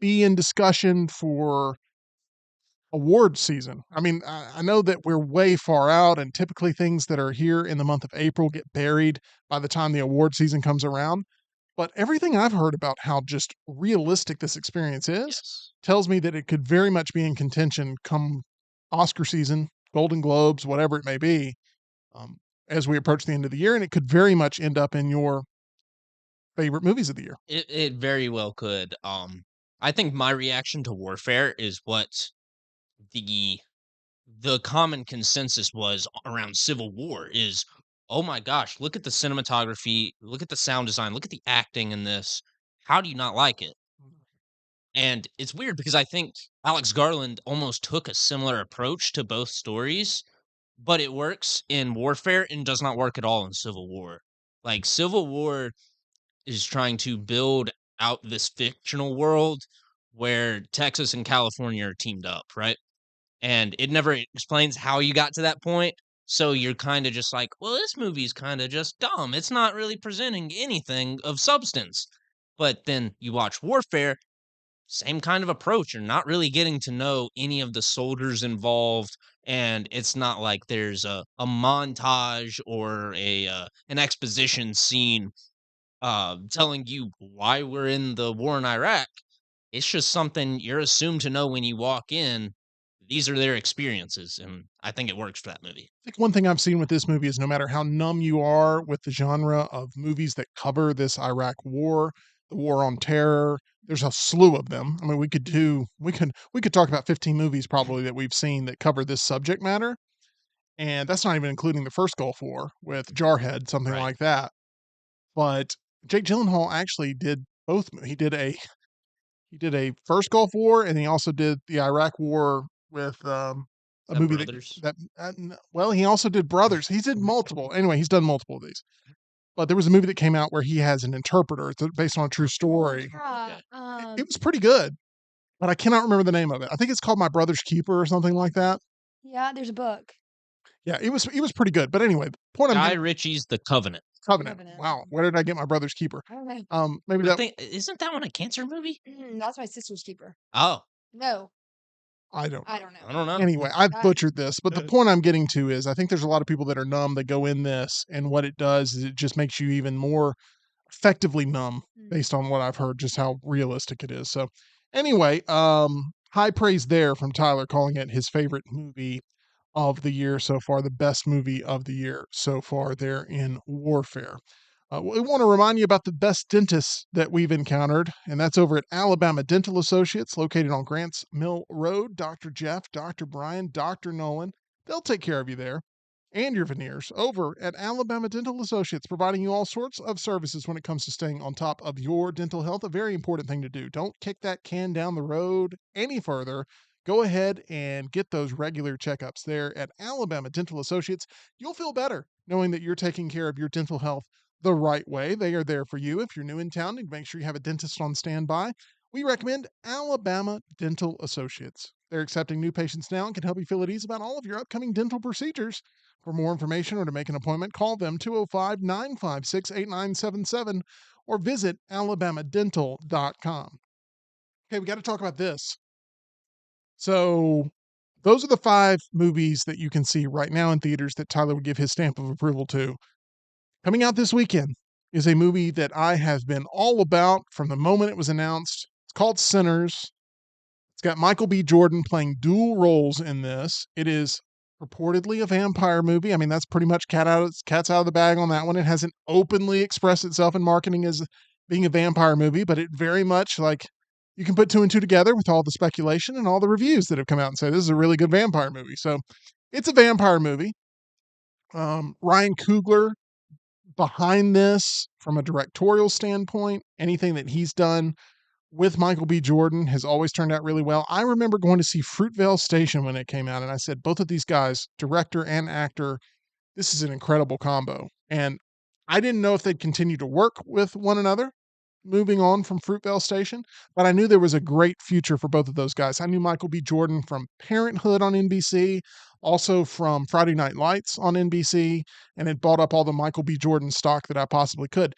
be in discussion for award season. I mean, I know that we're way far out, and typically things that are here in the month of April get buried by the time the award season comes around. But everything I've heard about how just realistic this experience is Yes. tells me that it could very much be in contention come Oscar season, Golden Globes, whatever it may be, um, as we approach the end of the year. And it could very much end up in your favorite movies of the year. It very well could. I think my reaction to Warfare is what the the common consensus was around Civil War is, "Oh my gosh, look at the cinematography, look at the sound design, look at the acting in this. How do you not like it?" And it's weird because I think Alex Garland almost took a similar approach to both stories, but it works in Warfare and does not work at all in Civil War. Like, Civil War is trying to build out this fictional world where Texas and California are teamed up, right? And it never explains how you got to that point. So you're kind of just like, well, this movie's kind of just dumb. It's not really presenting anything of substance. But then you watch Warfare, same kind of approach. You're not really getting to know any of the soldiers involved. And it's not like there's a montage or an exposition scene telling you why we're in the war in Iraq. It's just something you're assumed to know when you walk in. These are their experiences, and I think it works for that movie. I think one thing I've seen with this movie is no matter how numb you are with the genre of movies that cover this Iraq war, the war on terror, there's a slew of them. I mean, we could talk about 15 movies probably that we've seen that cover this subject matter, and that's not even including the first Gulf War with Jarhead, something Right. like that. But Jake Gyllenhaal actually did both. He did a first Gulf War, and he also did the Iraq War with a That movie that Brothers. that well, he also did Brothers. He did multiple. Anyway, he's done multiple of these. but there was a movie that came out where he has an interpreter. It's based on a true story. Yeah. It was pretty good, but I cannot remember the name of it. I think it's called My Brother's Keeper or something like that. Yeah, there's a book. Yeah, it was pretty good. But anyway, the point I'm Guy getting, Ritchie's The Covenant. Covenant. Covenant. Wow, where did I get My Brother's Keeper? I don't know. Maybe I that think isn't that one a cancer movie? That's my sister's keeper. Oh, No, I don't. I don't know. I don't know. Anyway, I've That- butchered this, but the point I'm getting to is I think there's a lot of people that are numb that go in this, and what it does is it just makes you even more effectively numb based on what I've heard, just how realistic it is. So anyway, high praise there from Tyler, calling it his favorite movie of the year so far, the best movie of the year so far there in Warfare. We want to remind you about the best dentists that we've encountered, and that's over at Alabama Dental Associates, located on Grants Mill Road. Dr. Jeff, Dr. Brian, Dr. Nolan, they'll take care of you there and your veneers over at Alabama Dental Associates, providing you all sorts of services when it comes to staying on top of your dental health. A very important thing to do. Don't kick that can down the road any further. Go ahead and get those regular checkups there at Alabama Dental Associates. You'll feel better knowing that you're taking care of your dental health the right way. They are there for you. If you're new in town, and make sure you have a dentist on standby, we recommend Alabama Dental Associates. They're accepting new patients now and can help you feel at ease about all of your upcoming dental procedures. For more information or to make an appointment, call them 205 956 8977 or visit alabamadental.com. Okay, we got to talk about this. So, those are the 5 movies that you can see right now in theaters that Tyler would give his stamp of approval to. Coming out this weekend is a movie that I have been all about from the moment it was announced. It's called Sinners. It's got Michael B. Jordan playing dual roles in this. It is purportedly a vampire movie. I mean, that's pretty much cat's out of the bag on that one. It hasn't openly expressed itself in marketing as being a vampire movie, but it very much, like, you can put 2 and 2 together with all the speculation and all the reviews that have come out and say this is a really good vampire movie. So it's a vampire movie. Ryan Coogler behind this from a directorial standpoint. Anything that he's done with Michael B. Jordan has always turned out really well. I remember going to see Fruitvale Station when it came out, and I said, both of these guys, director and actor, this is an incredible combo. And I didn't know if they'd continue to work with one another moving on from Fruitvale Station, but I knew there was a great future for both of those guys. I knew Michael B. Jordan from Parenthood on NBC, also from Friday Night Lights on NBC, and had bought up all the Michael B. Jordan stock that I possibly could.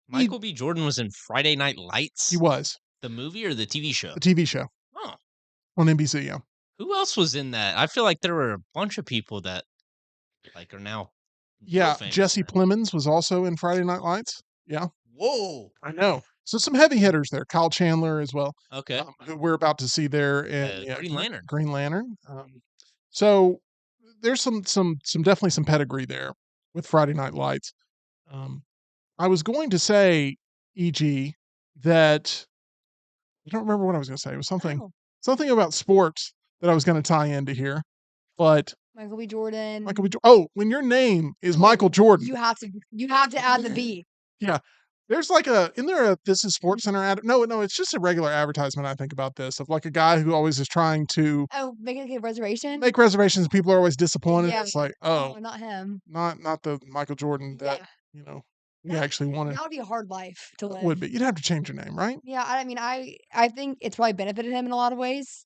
Michael B. Jordan was in Friday Night Lights? He was. The movie or the TV show? The TV show. Oh. On NBC, yeah. Who else was in that? I feel like there were a bunch of people that are now Yeah, famous Jesse now. Plemons was also in Friday Night Lights. Yeah. Whoa. I know. So some heavy hitters there. Kyle Chandler as well. Okay. Who we're about to see there in Green Lantern. Green Lantern. So there's some definitely some pedigree there with Friday Night Lights. I was going to say, EG, that I don't remember what I was going to say. It was something about sports that I was going to tie into here, but Michael B. Jordan. When your name is Michael Jordan, You have to add the B. yeah. There's This is Sports Center ad. No, it's just a regular advertisement. I think about this of like a guy who always is trying to Make a reservation. make reservations. People are always disappointed. Yeah. It's like, Not him. not the Michael Jordan that we actually wanted. That would be a hard life to live. Would be. You'd have to change your name, right? Yeah, I mean, I think it's probably benefited him in a lot of ways.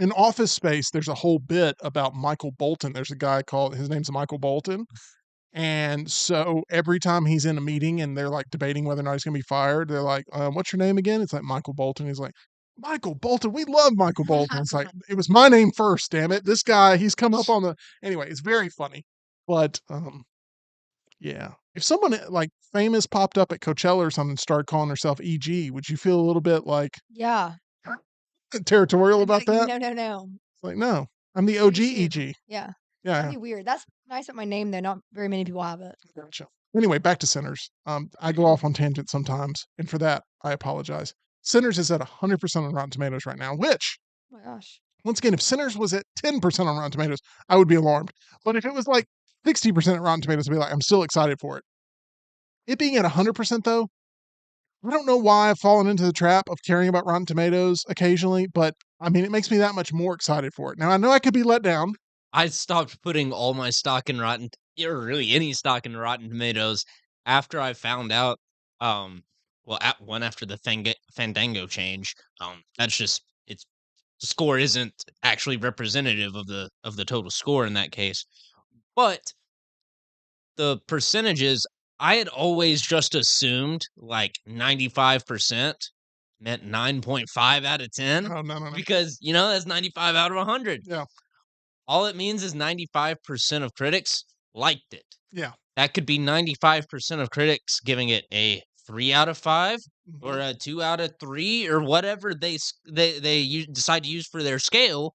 In Office Space, there's a whole bit about Michael Bolton. There's a guy his name's Michael Bolton. And so every time he's in a meeting and they're like debating whether or not he's going to be fired, they're like, what's your name again? It's like Michael Bolton. He's like, Michael Bolton. We love Michael Bolton. It's like, it was my name first, damn it. This guy, he's come up on anyway, it's very funny. But, yeah. If someone like famous popped up at Coachella or something and started calling herself EG, would you feel a little bit like Yeah. territorial about that? No. It's like, no, I'm the OG Pretty EG. Yeah. Yeah. That'd be weird. That's nice at my name though. Not very many people have it. Gotcha. Anyway, back to Sinners. I go off on tangents sometimes, and for that, I apologize. Sinners is at 100% on Rotten Tomatoes right now, which, Oh my gosh. once again, if Sinners was at 10% on Rotten Tomatoes, I would be alarmed. But if it was like 60% at Rotten Tomatoes, I'd be like, I'm still excited for it. It being at 100%, though, I don't know why I've fallen into the trap of caring about Rotten Tomatoes occasionally, but I mean, it makes me that much more excited for it. Now, I know I could be let down. I stopped putting all my stock in Rotten, or really any stock in Rotten Tomatoes after I found out, well, at one after the Fandango change, that's just it's the score isn't actually representative of the total score in that case. But the percentages, I had always just assumed like 95% meant 9.5 out of 10 Oh, no. because, that's 95 out of 100. Yeah. All it means is 95% of critics liked it. Yeah. That could be 95% of critics giving it a 3 out of 5 or Mhm. a 2 out of 3 or whatever they decide to use for their scale.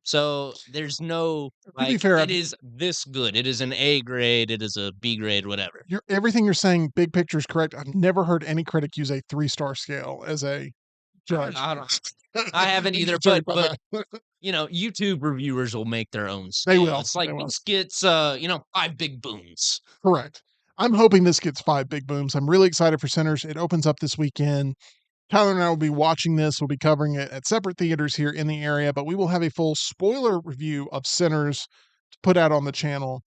So there's no To be like fair, it is this good. It is an A grade, it is a B grade, whatever. everything you're saying, big picture is correct. I've never heard any critic use a 3-star scale as a judge. I don't I haven't I'm either, just joking but about that. YouTube reviewers will make their own They scale. will. It's They like will. this gets 5 big booms. Correct. I'm hoping this gets 5 big booms. I'm really excited for Sinners. It opens up this weekend. Tyler and I will be watching this. We'll be covering it at separate theaters here in the area, but we will have a full spoiler review of Sinners to put out on the channel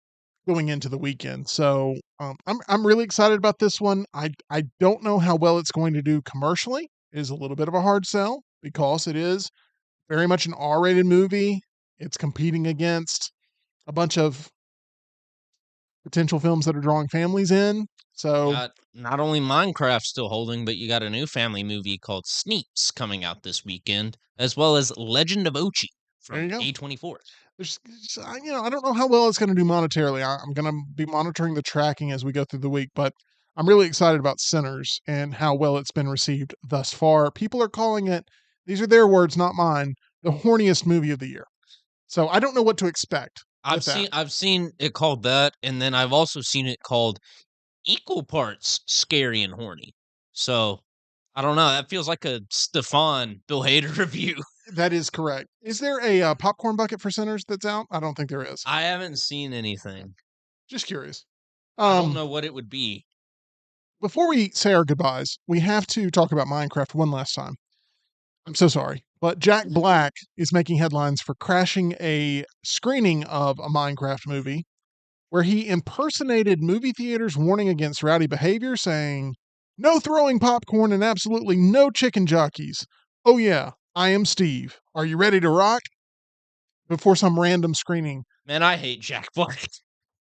going into the weekend. So I'm really excited about this one. I don't know how well it's going to do commercially. It is a little bit of a hard sell because it is very much an R-rated movie. It's competing against a bunch of potential films that are drawing families in. So Got not only Minecraft still holding, but you got a new family movie called Sneaks coming out this weekend, as well as Legend of Ochi there you from go. A24. I don't know how well it's going to do monetarily. I'm going to be monitoring the tracking as we go through the week, but I'm really excited about Sinners and how well it's been received thus far. People are calling it, these are their words, not mine, the horniest movie of the year. So I don't know what to expect with that. I've seen it called that, and then I've also seen it called equal parts scary and horny. So I don't know. That feels like a Stefan Bill Hader review. That is correct. Is there a popcorn bucket for Sinners that's out? I don't think there is. I haven't seen anything. Just curious. I don't know what it would be. Before we say our goodbyes, we have to talk about Minecraft one last time. I'm so sorry, but Jack Black is making headlines for crashing a screening of a Minecraft movie where he impersonated movie theaters' warning against rowdy behavior, saying, "No throwing popcorn and absolutely no chicken jockeys. Oh, yeah, I am Steve. Are you ready to rock?" Before some random screening. Man, I hate Jack Black.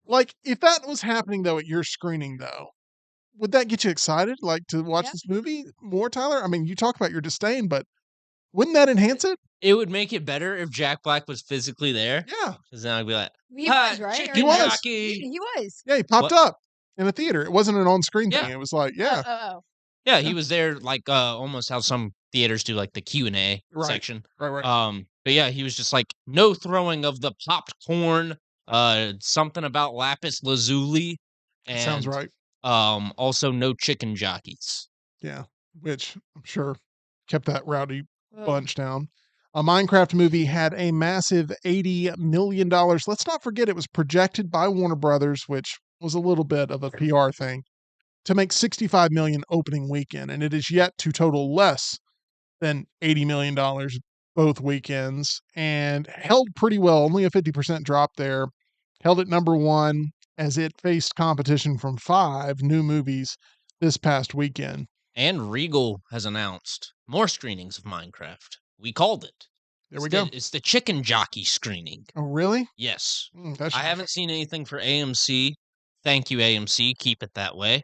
Like, if that was happening, though, at your screening, though, would that get you excited, like, to watch Yeah. this movie more, Tyler? I mean, you talk about your disdain, but wouldn't that enhance it? It would make it better if Jack Black was physically there. Yeah. Because then I'd be like, He "Hi, was, right? chicken He was. jockey." He was. Yeah, he popped What? up in a theater. It wasn't an on-screen thing. Yeah. It was like, yeah, Oh. Yeah, he was there like almost how some theaters do like the Q&A Right. section. right. But yeah, he was just like no throwing of the popped corn, something about lapis lazuli, and Sounds right. also no chicken jockeys. Yeah, which I'm sure kept that rowdy Ugh. bunch down. A Minecraft movie had a massive $80 million. Let's not forget it was projected by Warner Brothers, which was a little bit of a PR thing, to make $65 million opening weekend, and it is yet to total less than $80 million both weekends, and held pretty well. Only a 50% drop there. Held at number one as it faced competition from 5 new movies this past weekend. And Regal has announced more screenings of Minecraft. We called it. There we go. It's the chicken jockey screening. Oh, really? Yes. That should I haven't seen anything for AMC. Thank you, AMC. Keep it that way.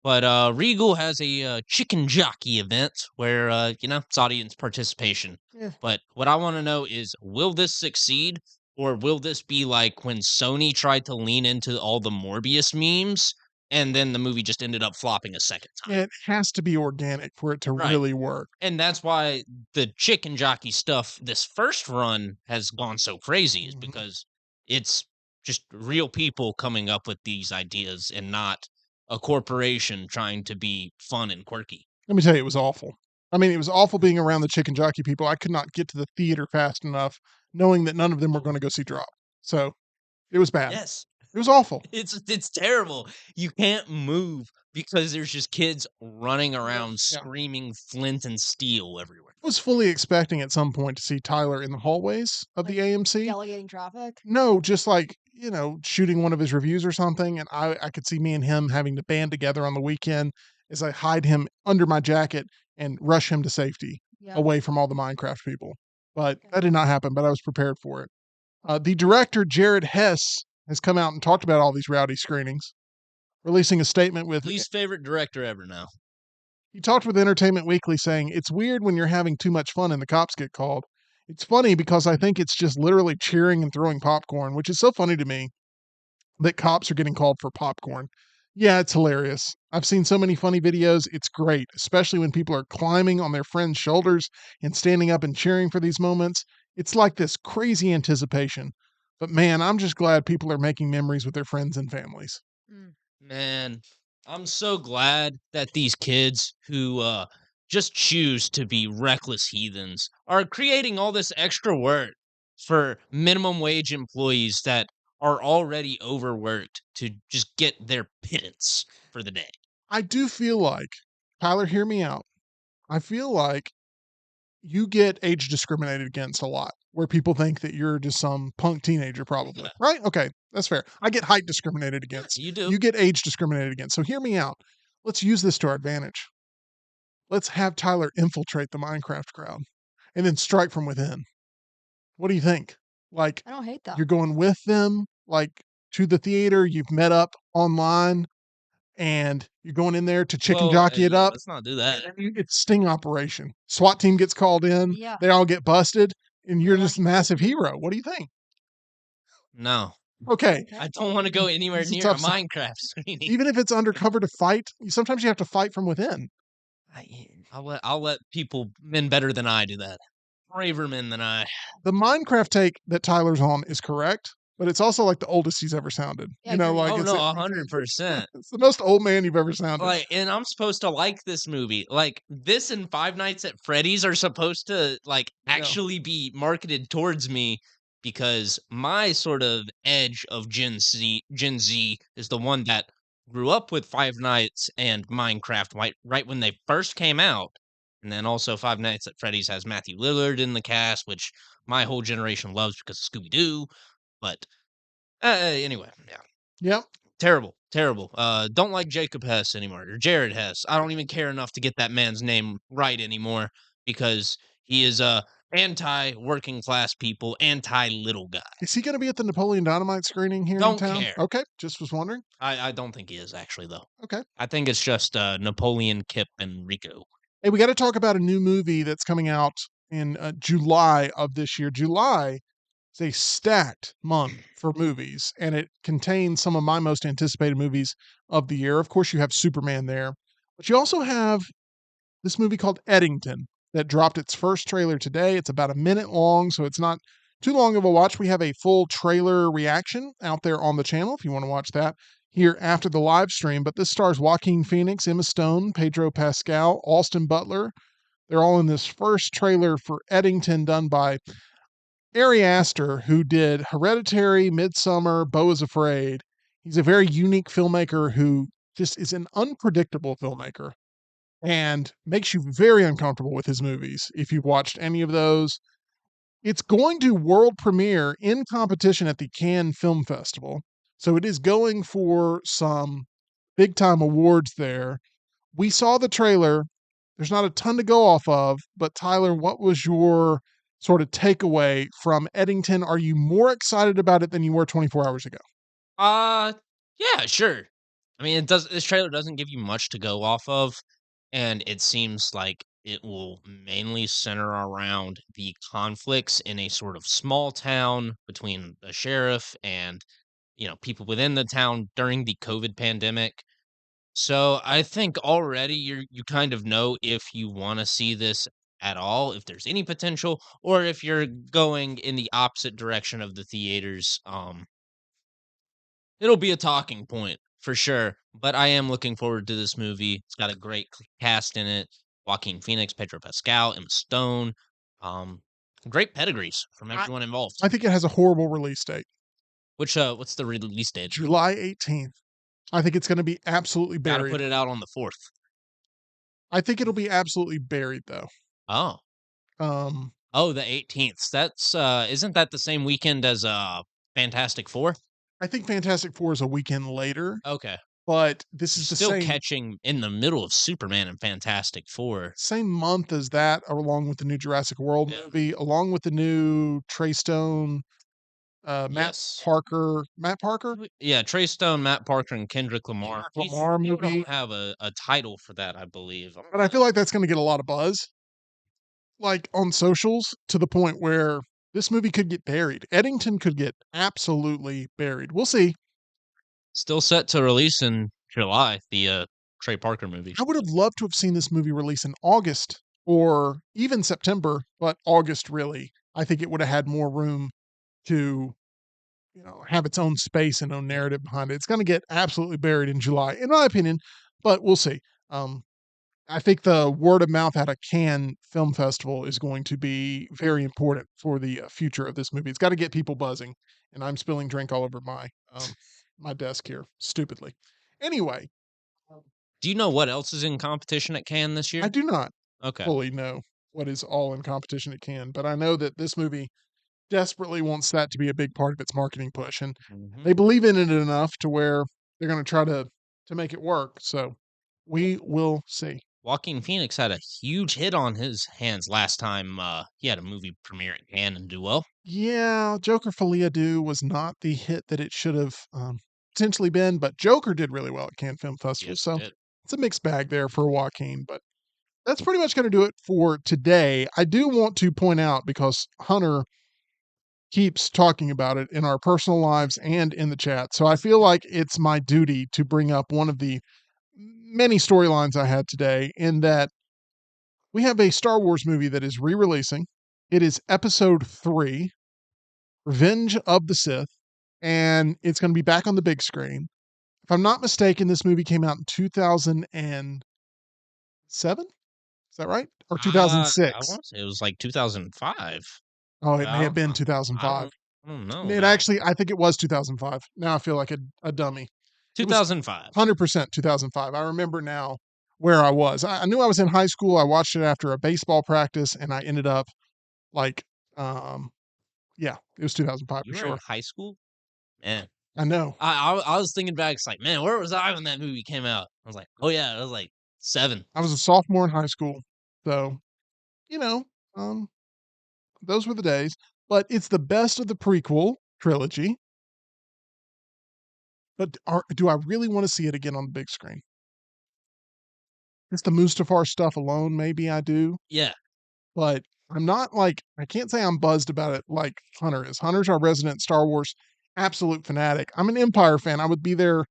But Regal has a chicken jockey event where it's audience participation. Yeah. But what I want to know is, will this succeed, or will this be like when Sony tried to lean into all the Morbius memes, and then the movie just ended up flopping a second time? It has to be organic for it to Right. really work. And that's why the chicken jockey stuff this first run has gone so crazy, is Mhm. because it's just real people coming up with these ideas and not a corporation trying to be fun and quirky. Let me tell you, it was awful. I mean, it was awful being around the chicken jockey people. I could not get to the theater fast enough, knowing that none of them were going to go see Drop. So it was bad. Yes, It was awful. it's terrible. You can't move because there's just kids running around Yeah. screaming flint and steel everywhere. I was fully expecting at some point to see Tyler in the hallways of the AMC. Delegating traffic. No, just like shooting one of his reviews or something, and I could see me and him having to band together on the weekend as I hide him under my jacket and rush him to safety Yeah. away from all the Minecraft people. But Okay. that did not happen, but I was prepared for it. The director, Jared Hess, has come out and talked about all these rowdy screenings, releasing a statement with Least favorite director ever now. he talked with Entertainment Weekly saying, "It's weird when you're having too much fun and the cops get called. It's funny because I think it's just literally cheering and throwing popcorn, which is so funny to me that cops are getting called for popcorn. Yeah, it's hilarious. I've seen so many funny videos. It's great, especially when people are climbing on their friends' shoulders and standing up and cheering for these moments. It's like this crazy anticipation. But man, I'm just glad people are making memories with their friends and families." Mm. Man, I'm so glad that these kids who just choose to be reckless heathens are creating all this extra work for minimum wage employees that are already overworked to just get their pittance for the day. I do feel like, Tyler, hear me out. I feel like you get age discriminated against a lot, where people think that you're just some punk teenager, probably. Yeah. Right? Okay, that's fair. I get height discriminated against. You do. You get age discriminated against. So hear me out. Let's use this to our advantage. Let's have Tyler infiltrate the Minecraft crowd and then strike from within. What do you think? Like, I don't hate that. you're going with them, like, to the theater, you've met up online, and you're going in there to chicken Well, jockey it yeah, up. let's not do that. It's sting operation. SWAT team gets called in. Yeah. They all get busted, and you're Yeah. just a massive hero. What do you think? No, Okay, Okay. I don't want to go anywhere It's a near a tough sell. Minecraft screening. Even if it's undercover to fight, sometimes you have to fight from within. I'll let people men better than I do that. Braver men than I. The Minecraft take that Tyler's on is correct, but it's also like the oldest he's ever sounded. Yeah, agreed. Like Oh it's no, 100%. it's the most old man you've ever sounded. Like, and I'm supposed to like this movie. Like, this and Five Nights at Freddy's are supposed to like Yeah. actually be marketed towards me because my sort of edge of Gen Z is the one that grew up with Five Nights and Minecraft right when they first came out. And then also Five Nights at Freddy's has Matthew Lillard in the cast, which my whole generation loves because of Scooby Doo. But anyway, yeah. Yep. Terrible, terrible. Don't like Jacob Hess anymore, or Jared Hess. I don't even care enough to get that man's name right anymore because he is anti-working class people, anti-little guy. Is he going to be at the Napoleon Dynamite screening here in Don't town? care. Okay, just was wondering. I don't think he is actually though. Okay. I think it's just Napoleon, Kip, and Rico. Hey, we got to talk about a new movie that's coming out in July of this year. July is a stacked month for movies, and it contains some of my most anticipated movies of the year. Of course, you have Superman there, but you also have this movie called Eddington that dropped its first trailer today. It's about a minute long, so it's not too long of a watch. We have a full trailer reaction out there on the channel if you want to watch that here after the live stream. But this stars Joaquin Phoenix, Emma Stone, Pedro Pascal, Austin Butler. They're all in this first trailer for Eddington done by Ari Aster, who did Hereditary, Midsummer, Beau is Afraid. He's a very unique filmmaker who just is an unpredictable filmmaker and makes you very uncomfortable with his movies if you've watched any of those. It's going to world premiere in competition at the Cannes Film Festival. So it is going for some big time awards there. We saw the trailer. There's not a ton to go off of, but Tyler, what was your sort of takeaway from Eddington? Are you more excited about it than you were 24 hours ago? Yeah, sure. I mean, this trailer doesn't give you much to go off of, and it seems like it will mainly center around the conflicts in a sort of small town between the sheriff and, people within the town during the COVID pandemic. So I think already you kind of know if you want to see this at all, if there's any potential, or if you're going in the opposite direction of the theaters. It'll be a talking point for sure. But I am looking forward to this movie. It's got a great cast in it: Joaquin Phoenix, Pedro Pascal, Emma Stone. Um, Great pedigrees from everyone involved. I think it has a horrible release date. What's the release date? July 18th. I think it's going to be absolutely Gotta buried. put it out on the 4th. I think it'll be absolutely buried though. Oh. Um, Oh, the 18th. That's isn't that the same weekend as Fantastic Four? I think Fantastic Four is a weekend later, Okay. but this You're is the still same catching in the middle of Superman and Fantastic Four. same month as that, along with the new Jurassic World Yeah. movie, along with the new Trey Stone, Yes. Matt Parker, Yeah, Trey Stone, Matt Parker, and Kendrick Lamar. Kendrick Lamar They movie. don't have a title for that, I believe. But I feel like that's going to get a lot of buzz, like on socials, to the point where this movie could get buried. Eddington could get absolutely buried. We'll see. Still set to release in July, the Trey Parker movie. I would have loved to have seen this movie release in August or even September, but August really. I think it would have had more room to, have its own space and own narrative behind it. It's going to get absolutely buried in July, in my opinion, but we'll see. Um, I think the word of mouth at a Cannes Film Festival is going to be very important for the future of this movie. It's got to get people buzzing, and I'm spilling drink all over my desk here, stupidly. Anyway, Do you know what else is in competition at Cannes this I year? do not Okay. fully know what is all in competition at Cannes, but I know that this movie desperately wants that to be a big part of its marketing push, and Mhm. they believe in it enough to where they're going to try to make it work. So we will see. Joaquin Phoenix had a huge hit on his hands last time he had a movie premiere at Cannes and do well. Yeah, Joker Folia Do was not the hit that it should have potentially been, but Joker did really well at Cannes Film Festival. Yes, So it did. it's a mixed bag there for Joaquin, but that's pretty much going to do it for today. I do want to point out, because Hunter keeps talking about it in our personal lives and in the chat. So I feel like it's my duty to bring up one of the many storylines I had today, in that we have a Star Wars movie that is re-releasing. It is episode 3, Revenge of the Sith, and it's going to be back on the big screen. If I'm not mistaken, this movie came out in 2007. Is that right? Or I 2006? want to say it was like 2005. Oh, it may I, have been I 2005. don't know It now. actually, I think it was 2005. Now I feel like a dummy. It was 2005. 100% 2005. I remember now where I was. I knew I was in high school. I watched it after a baseball practice, and I ended up like, um, yeah, it was 2005 You for were in sure. high school? Man. I know. I was thinking back, it's like, man, where was I when that movie came out? I was like, oh yeah, I was like 7. I was a sophomore in high school. So, you know, um, those were the days. But it's the best of the prequel trilogy. But do I really want to see it again on the big screen? Just the Mustafar stuff alone, maybe I do. Yeah. But I'm not like, I can't say I'm buzzed about it like Hunter is. Hunter's our resident Star Wars absolute fanatic. I'm an Empire fan. I would be there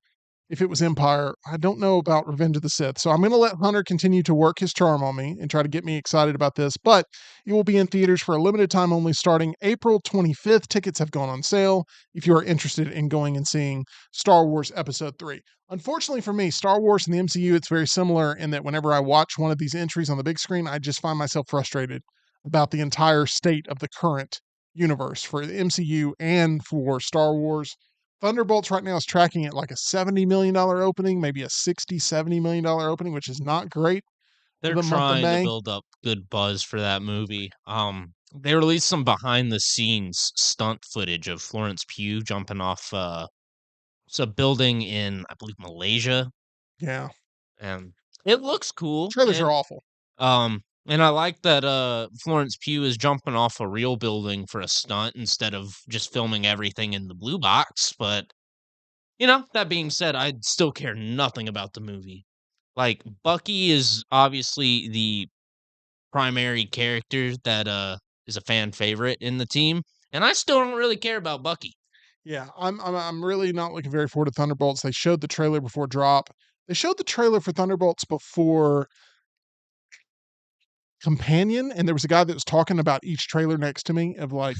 if it was Empire. I don't know about Revenge of the Sith. So I'm going to let Hunter continue to work his charm on me and try to get me excited about this. But it will be in theaters for a limited time only, starting April 25th. Tickets have gone on sale if you are interested in going and seeing Star Wars Episode 3. Unfortunately for me, Star Wars and the MCU, it's very similar in that whenever I watch one of these entries on the big screen, I just find myself frustrated about the entire state of the current universe for the MCU and for Star Wars. Thunderbolts right now is tracking at like a $70 million opening, maybe a $60, $70 million opening, which is not great for They're the month of trying to May. build up good buzz for that movie. They released some behind the scenes stunt footage of Florence Pugh jumping off it's a building in, I believe, Malaysia, Yeah. and it looks cool. Trailers are awful. And I like that Florence Pugh is jumping off a real building for a stunt instead of just filming everything in the blue box. But that being said, I still care nothing about the movie. Like, Bucky is obviously the primary character that is a fan favorite in the team, and I still don't really care about Bucky. Yeah, I'm really not looking very forward to Thunderbolts. They showed the trailer before drop. They showed the trailer for Thunderbolts before Companion, and there was a guy that was talking about each trailer next to me of like,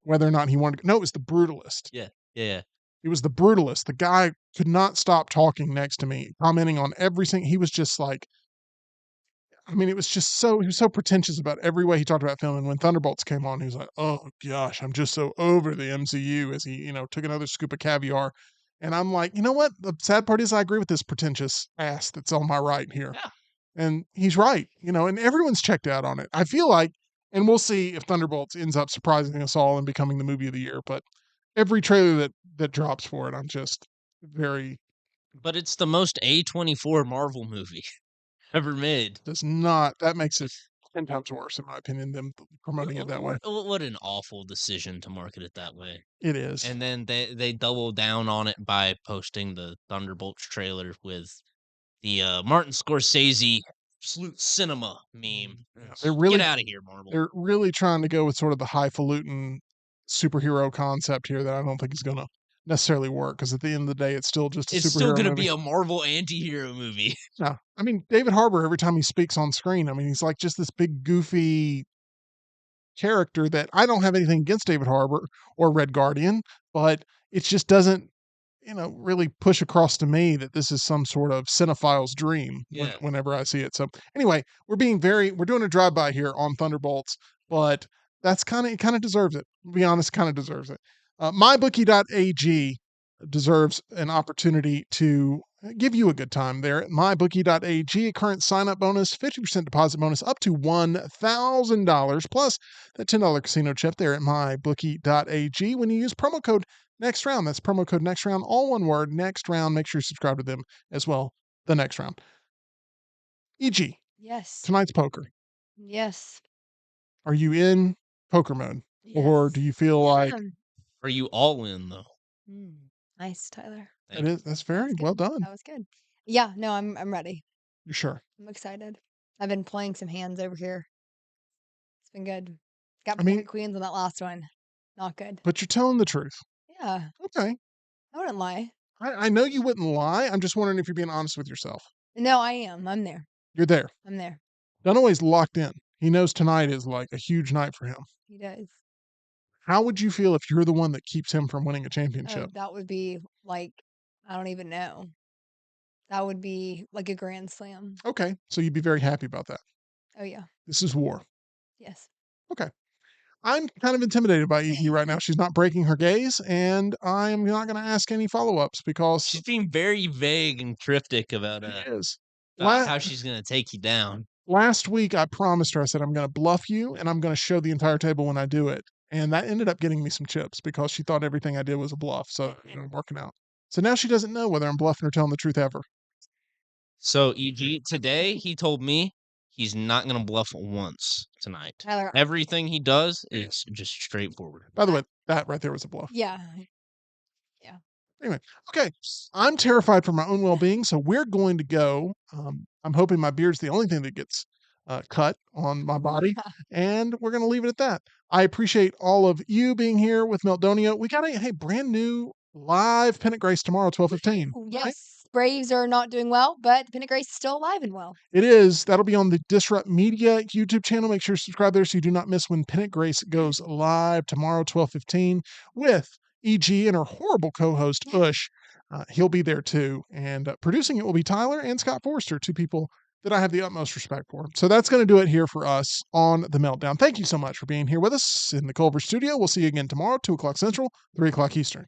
whether or not he wanted to. No, it was the Brutalist. Yeah, yeah. It was the Brutalist. The guy could not stop talking next to me, commenting on everything. He was just like, I mean, it was just he was so pretentious about every way he talked about film. And when Thunderbolts came on, he was like, oh gosh, I'm just so over the MCU, as he, took another scoop of caviar. And I'm like, you know what? The sad part is I agree with this pretentious ass that's on my right here. Yeah. And he's right, and everyone's checked out on it. I feel like, and we'll see if Thunderbolts ends up surprising us all and becoming the movie of the year. But every trailer that drops for it. I'm just very But it's the most A24 Marvel movie ever made. that makes it 10 times worse, in my opinion, them promoting it that way. What an awful decision to market it that way. It is. And then they double down on it by posting the Thunderbolts trailer with the Martin Scorsese Absolute Cinema meme. They're really Get out of here, Marvel. they're really trying to go with sort of the highfalutin superhero concept here that I don't think is going to necessarily work, because at the end of the day, it's still just a It's still superhero going to movie. be a Marvel anti-hero movie. No, I mean, David Harbour, every time he speaks on screen, I mean, he's like just this big goofy character that I don't have anything against David Harbour or Red Guardian, but it just doesn't, really push across to me that this is some sort of cinephile's dream Yeah. whenever I see it. So anyway, we're doing a drive-by here on Thunderbolts, but it kind of deserves it. To be honest, kind of deserves it. MyBookie.ag deserves an opportunity to give you a good time there at mybookie.ag. A current sign-up bonus, 50% deposit bonus up to $1,000, plus that $10 casino chip there at mybookie.ag when you use promo code next round. That's promo code next round, all one word, next round. Make sure you subscribe to them as well the next round. EG, Yes. tonight's poker. Yes. Are you in poker mode? Or Yes. do you feel like Are you all in, though? Nice, Tyler. it is? That's very That well was good. done. That was good. Yeah, no, I'm ready. You're sure? I'm excited. I've been playing some hands over here. It's been good. Got I mean- pocket queens on that last one. Not good. But you're telling the truth. Yeah, Okay. I wouldn't lie. I know you wouldn't lie. I'm just wondering if you're being honest with yourself. No, I am. I'm there. You're there. I'm there. Dunaway's locked in. He knows tonight is like a huge night for him. He does. How would you feel if you're the one that keeps him from winning a Oh, championship? that would be like, I don't even know. That would be like a grand slam. Okay. So you'd be very happy about that. Oh, yeah. This is war. Yes. I'm kind of intimidated by EE right now. She's not breaking her gaze, and I'm not going to ask any follow-ups because She's being very vague and cryptic about she is. how she's going to take you down. Last week, I promised her, I said, I'm going to bluff you, and I'm going to show the entire table when I do it. And that ended up getting me some chips because she thought everything I did was a bluff. So, working out. So now she doesn't know whether I'm bluffing or telling the truth ever. So, EG, today he told me he's not going to bluff once tonight. Tyler. Everything he does is just straightforward. By the way, that right there was a bluff. Yeah. Anyway, okay. I'm terrified for my own well-being, so we're going to go. I'm hoping my beard's the only thing that gets cut on my body, and we're going to leave it at that. I appreciate all of you being here with Meltdonia. We got a brand new live Pennant Grace tomorrow, 12:15. Yes. Braves are not doing well, but the Pennant Grace is still alive and well. It is. That'll be on the Disrupt Media YouTube channel. Make sure you subscribe there so you do not miss when Pennant Grace goes live tomorrow, 12:15, with EG and her horrible co-host, Ush. He'll be there too. And producing it will be Tyler and Scott Forrester, two people that I have the utmost respect for. So that's going to do it here for us on The Meltdown. Thank you so much for being here with us in the Culver studio. We'll see you again tomorrow, 2 o'clock Central, 3 o'clock Eastern.